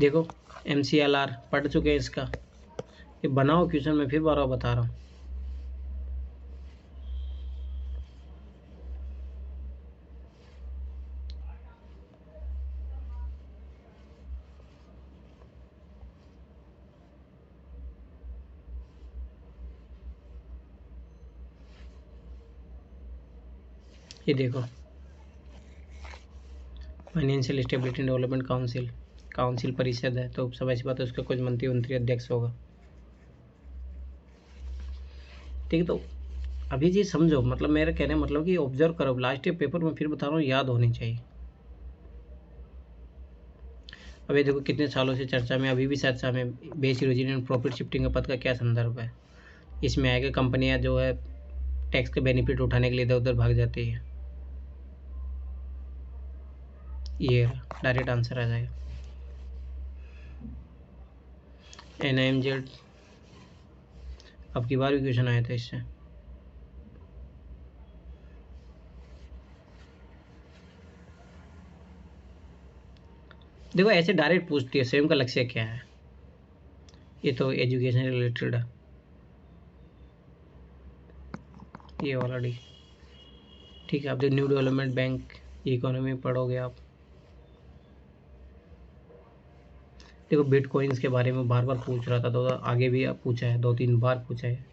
देखो MCLR पढ़ चुके हैं इसका, ये बनाओ क्वेश्चन, मैं फिर बार बता रहा हूँ। ये देखो फाइनेंशियल स्टेबिलिटी डेवलपमेंट काउंसिल परिषद है, तो सब ऐसी बात है, उसका कुछ मंत्री अध्यक्ष होगा। ठीक है, तो अभी जी समझो, मतलब मेरा कहने का मतलब कि ऑब्जर्व करो, लास्ट ईयर पेपर में फिर बता रहा हूँ, याद होनी चाहिए। अभी देखो कितने सालों से चर्चा में, अभी भी चर्चा में, base erosion and profit shifting का पद का क्या संदर्भ है। इसमें आएगा कंपनियां जो है टैक्स के बेनिफिट उठाने के लिए इधर उधर भाग जाती है। ये डायरेक्ट आंसर आ जाएगा। NIMZ अब की बार भी क्वेश्चन आया था इससे। देखो ऐसे डायरेक्ट पूछती है, स्वयं का लक्ष्य क्या है, ये तो एजुकेशन रिलेटेड है, ये वाला डी। ठीक है, अब न्यू डेवलपमेंट बैंक, इकोनॉमी पढ़ोगे आप। देखो बिटकॉइंस के बारे में बार बार पूछ रहा था, तो आगे भी पूछा है, 2-3 बार पूछा है।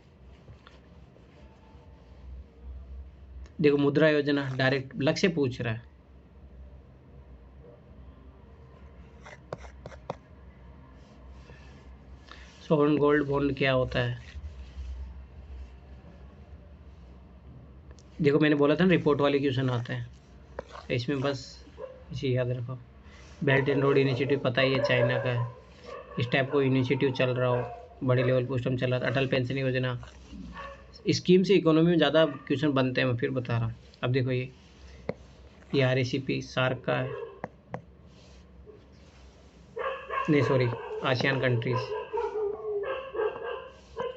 देखो मुद्रा योजना डायरेक्ट लक्ष्य पूछ रहा है। सॉवरेन गोल्ड बॉन्ड क्या होता है। देखो मैंने बोला था ना, रिपोर्ट वाले क्वेश्चन आते हैं, तो इसमें बस इसे याद रखो। बेल्ट एंड रोड इनिशिएटिव पता ही है, चाइना का है। इस टाइप को इनिशिएटिव चल रहा हो, बड़े लेवल पर सिस्टम चल रहा था। अटल पेंशन योजना, स्कीम से इकोनॉमी में ज़्यादा क्वेश्चन बनते हैं, मैं फिर बता रहा हूँ। अब देखो ये RACP सार्क का है, नहीं सॉरी, आसियान कंट्रीज।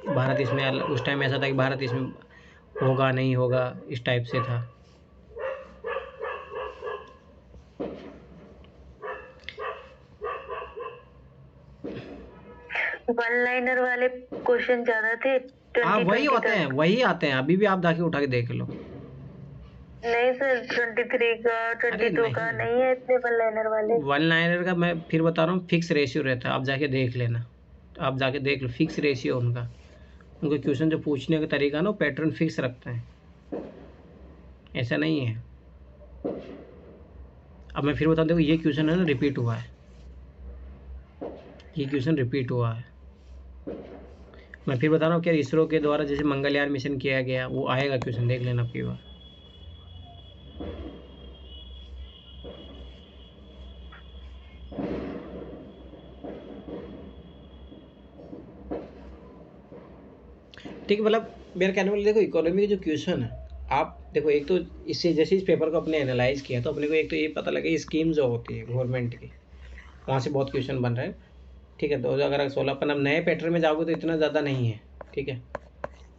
भारत इसमें, उस टाइम ऐसा था कि भारत इसमें होगा नहीं होगा, इस टाइप से था। वन लाइनर वाले क्वेश्चन ज्यादा थे। हाँ वही आते हैं, अभी भी आप जाके उठा के देख लो। नहीं सर, 23 का 22 का नहीं है इतने वन लाइनर वाले। वन लाइनर का मैं फिर बता रहा हूँ, फिक्स रेशियो रहता है, आप जाके देख लेना, तो आप जाके देख लो, फिक्स रेशियो उनका, उनके क्वेश्चन जो पूछने का तरीका ना, वो पैटर्न फिक्स रखते हैं, ऐसा नहीं है। अब मैं फिर बताऊँ, देखो ये क्वेश्चन है ना, रिपीट हुआ है, ये क्वेश्चन रिपीट हुआ है। मैं फिर बता रहा हूँ क्या, इसरो के द्वारा जैसे मंगलयान मिशन किया गया, वो आएगा क्वेश्चन, देख लेना आपकी बार। ठीक है, मतलब मेरा कहने वाला, देखो इकोनॉमी के जो क्वेश्चन है, आप देखो एक तो इससे जैसे इस पेपर को अपने एनालाइज किया, तो अपने को एक तो ये पता लगा, स्कीम जो होती है गवर्नमेंट की, वहाँ से बहुत क्वेश्चन बन रहे हैं। ठीक है। 2016 अपन अब नए पैटर्न में जाओगे तो इतना ज़्यादा नहीं है, ठीक है।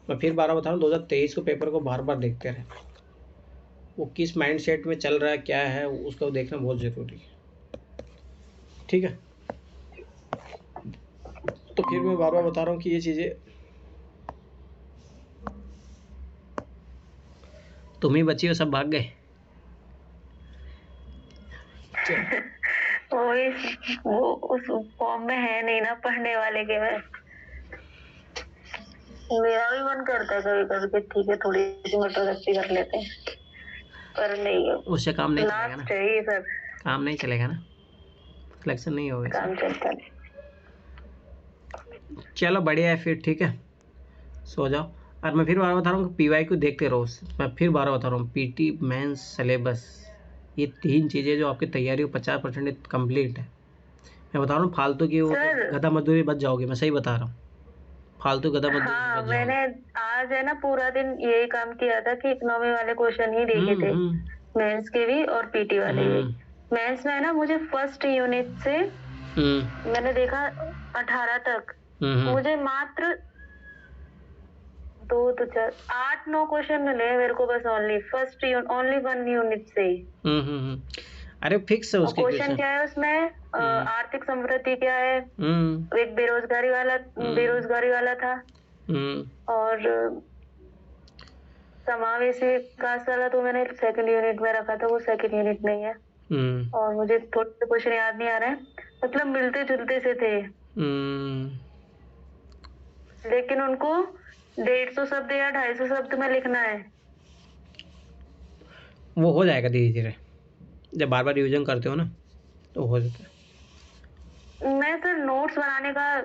मैं फिर बार बता रहा हूँ, 2023 को पेपर को बार बार देखते रहे, वो किस माइंड सेट में चल रहा है, क्या है, उसको देखना बहुत ज़रूरी है, ठीक है। तो फिर मैं बार बार बता रहा हूँ कि ये चीज़ें तुम ही बची हो, सब भाग गए। वो उस फॉर्म में है नहीं ना पढ़ने वाले के। मैं मेरा भी मन करता है कभी कभी कि ठीक है थोड़ी सी मटरगश्ती कर लेते हैं, पर नहीं, उससे काम नहीं चलेगा ना, लास्ट है ये सब, काम नहीं चलेगा ना, सिलेक्शन नहीं होगा काम चलता है। चलो बढ़िया है फिर, ठीक है, सो जाओ। और मैं फिर बार बता रहा हूँ PY को देखते रहो। मैं फिर बार बता रहा हूँ, PT मेंस सिलेबस, ये 3 चीज़ें जो आपकी तैयारी को 50% कंप्लीट है। मैं बता रहा हूँ फालतू की वो गधा मजदूरी बच जाओगे, मैं सही बता रहा हूँ, फालतू गधा मजदूरी हाँ, बच मैंने आज है ना पूरा दिन यही काम किया था कि इकोनॉमी वाले क्वेश्चन ही देखे थे, मेंस के भी और PT वाले भी। मेंस में है ना मुझे फर्स्ट यूनिट से मैंने देखा 18 तक, मुझे मात्र 2 तो 4 8-9 क्वेश्चन मिले मेरे को बस, ओनली 1 यूनिट से। अरे फिक्स है उसके क्वेश्चन क्या है उसमें, आर्थिक समृद्धि क्या है, एक बेरोजगारी वाला था, और समावेशी विकास वाला तो मैंने सेकंड यूनिट में रखा था, वो सेकंड यूनिट नहीं है। और मुझे थोड़े से क्वेश्चन याद नहीं आ रहे हैं, मतलब मिलते जुलते से थे, लेकिन उनको 150 शब्द या 250 शब्द में लिखना है। वो हो जाएगा धीरे धीरे, जब बार बार रिविजन करते हो ना तो हो जाता है। मैं सर नोट्स बनाने का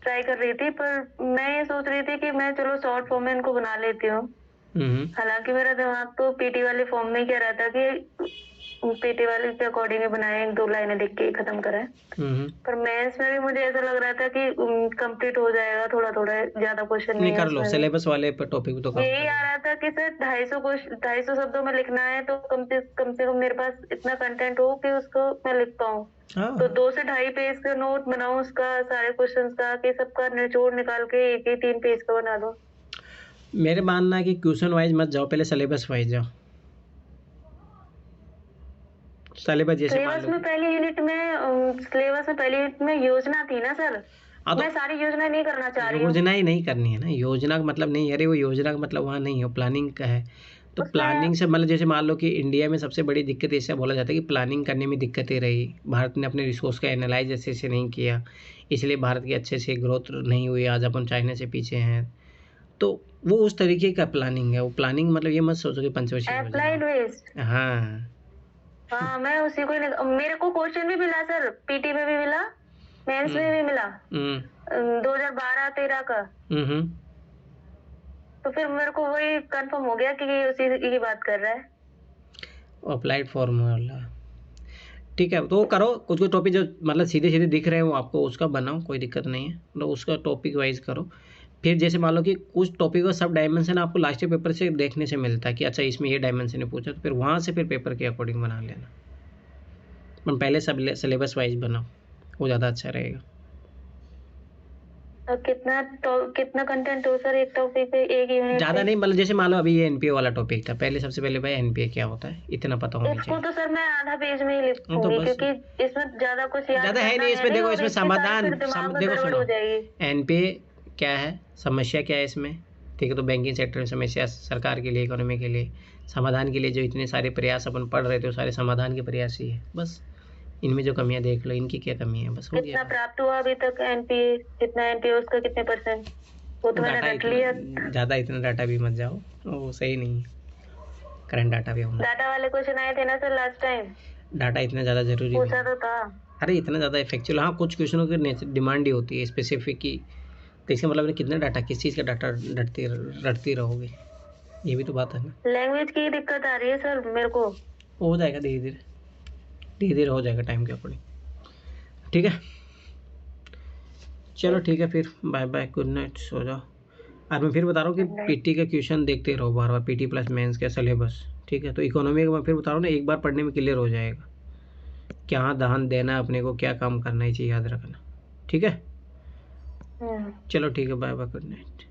ट्राई कर रही थी, पर मैं ये सोच रही थी कि मैं चलो शॉर्ट फॉर्म में इनको बना लेती हूँ। हालांकि मेरा दिमाग तो PT वाले फॉर्म में क्या रहता कि PT वाले के अकॉर्डिंग बनाए, 1-2 लाइनें लिख के खत्म कराए। पर मेंस में भी मुझे ऐसा लग रहा था कि कंप्लीट हो जाएगा, थोड़ा थोड़ा ज्यादा क्वेश्चन नहीं कर लो, सिलेबस वाले पर टॉपिक तो यही आ रहा था कि सर 250 शब्दों में लिखना है, तो कम से कम मेरे पास इतना कंटेंट हो कि उसको मैं लिख पाऊँ। तो 2 से 2.5 पेज का नोट बनाऊं उसका, सारे क्वेश्चंस का, कि सबका निचोड़ निकाल के 1-3 पेज का बना दो। मेरे मानना है कि क्वेश्चन वाइज मत जाओ, पहले सिलेबस वाइज जाओ। सिलेबस जैसे सिलेबस में पहली यूनिट में योजना थी ना सर, मैं सारी योजना नहीं करना चाह रही हूँ। योजना ही नहीं करनी है ना, योजना का मतलब नहीं, अरे वो योजना का मतलब वहाँ नहीं है, प्लानिंग का है। तो प्लानिंग से मतलब जैसे मान लो कि इंडिया में सबसे बड़ी दिक्कत ऐसा बोला जाता है कि प्लानिंग करने में दिक्कतें रही, भारत ने अपने रिसोर्स का एनालाइज अच्छे से नहीं किया, इसलिए भारत की अच्छे से ग्रोथ नहीं हुई, आज अपन चाइना से पीछे हैं। तो वो उस तरीके का प्लानिंग है, वो प्लानिंग मतलब ये मत सोचो कि पंचवर्षीय। हाँ, मैं उसी को मेरे को क्वेश्चन भी मिला सर, PT में भी मिला, मेंस में भी मिला 2012-13 का। तो फिर मेरे को वही कंफर्म हो गया कि ये उसी की बात कर रहा है, अप्लाइड फॉर्मूला। ठीक है, तो वो करो, कुछ कुछ टॉपिक जो मतलब सीधे सीधे दिख रहे हैं वो आपको उसका बनाओ, कोई दिक्कत नहीं है, तो उसका टॉपिक वाइज करो। फिर जैसे मान लो कि कुछ टॉपिक का सब डायमेंशन आपको लास्ट पेपर से देखने से मिलता है कि अच्छा इसमें ये डायमेंशन है पूछा, तो फिर वहाँ से फिर पेपर के अकॉर्डिंग बना लेना, पर पहले सब सिलेबस वाइज बनाओ, वो ज़्यादा अच्छा रहेगा। कितना कंटेंट हो सर एक टॉपिक पे, एक यूनिट? ज़्यादा नहीं, मतलब जैसे मान लो अभी ये NPA वाला टॉपिक था, पहले सबसे पहले भाई NPA क्या होता है इतना पता होना चाहिए। इसको तो सर मैं आधा पेज में ही लिखूंगी, क्योंकि इसमें ज़्यादा कुछ याद ज़्यादा है नहीं इसमें। देखो इसमें समाधान, देखो सुनो, NPA क्या है, समस्या क्या है इसमें, ठीक है। तो बैंकिंग सेक्टर में समस्या, सरकार के लिए, इकोनॉमी के लिए, समाधान के लिए जो इतने सारे प्रयास अपन पढ़ रहे थे वो सारे समाधान के प्रयास ही है, बस इनमें जो कमियां देख लो, इनकी क्या कमी है, बस हो गया। कितना प्राप्त हुआ अभी तक NPA, कितना NPA उसका कितने %, वो तो मैंने रख लिया। ज़्यादा इतना डाटा भी मत जाओ, वो सही नहीं है, करंट डाटा भी होना। डाटा वाले क्वेश्चन आए थे ना सर लास्ट टाइम, डाटा इतना ज़्यादा जरूरी पूछा तो था। अरे इतना ज़्यादा इफेक्चुअल, हाँ कुछ क्वेश्चनों की डिमांड ही होती है स्पेसिफिक की, तो इसका मतलब कितना डाटा, किस चीज़ का डाटा रटती रहोगे, ये भी तो बात है ना। लैंग्वेज की दिक्कत आ रही है सर मेरे को, हो जाएगा धीरे धीरे हो जाएगा टाइम के अकॉर्डिंग, ठीक है। चलो ठीक है फिर, बाय बाय, गुड नाइट, सो जाओ। और मैं फिर बता रहा हूँ कि PT का क्वेश्चन देखते रहो बार बार, PT प्लस मेंस का सिलेबस, ठीक है। तो इकोनॉमी का मैं फिर बता रहा हूँ ना, एक बार पढ़ने में क्लियर हो जाएगा, क्या ध्यान देना है अपने को, क्या काम करना है, चाहिए याद रखना। ठीक है, चलो ठीक है, बाय बाय, गुड नाइट।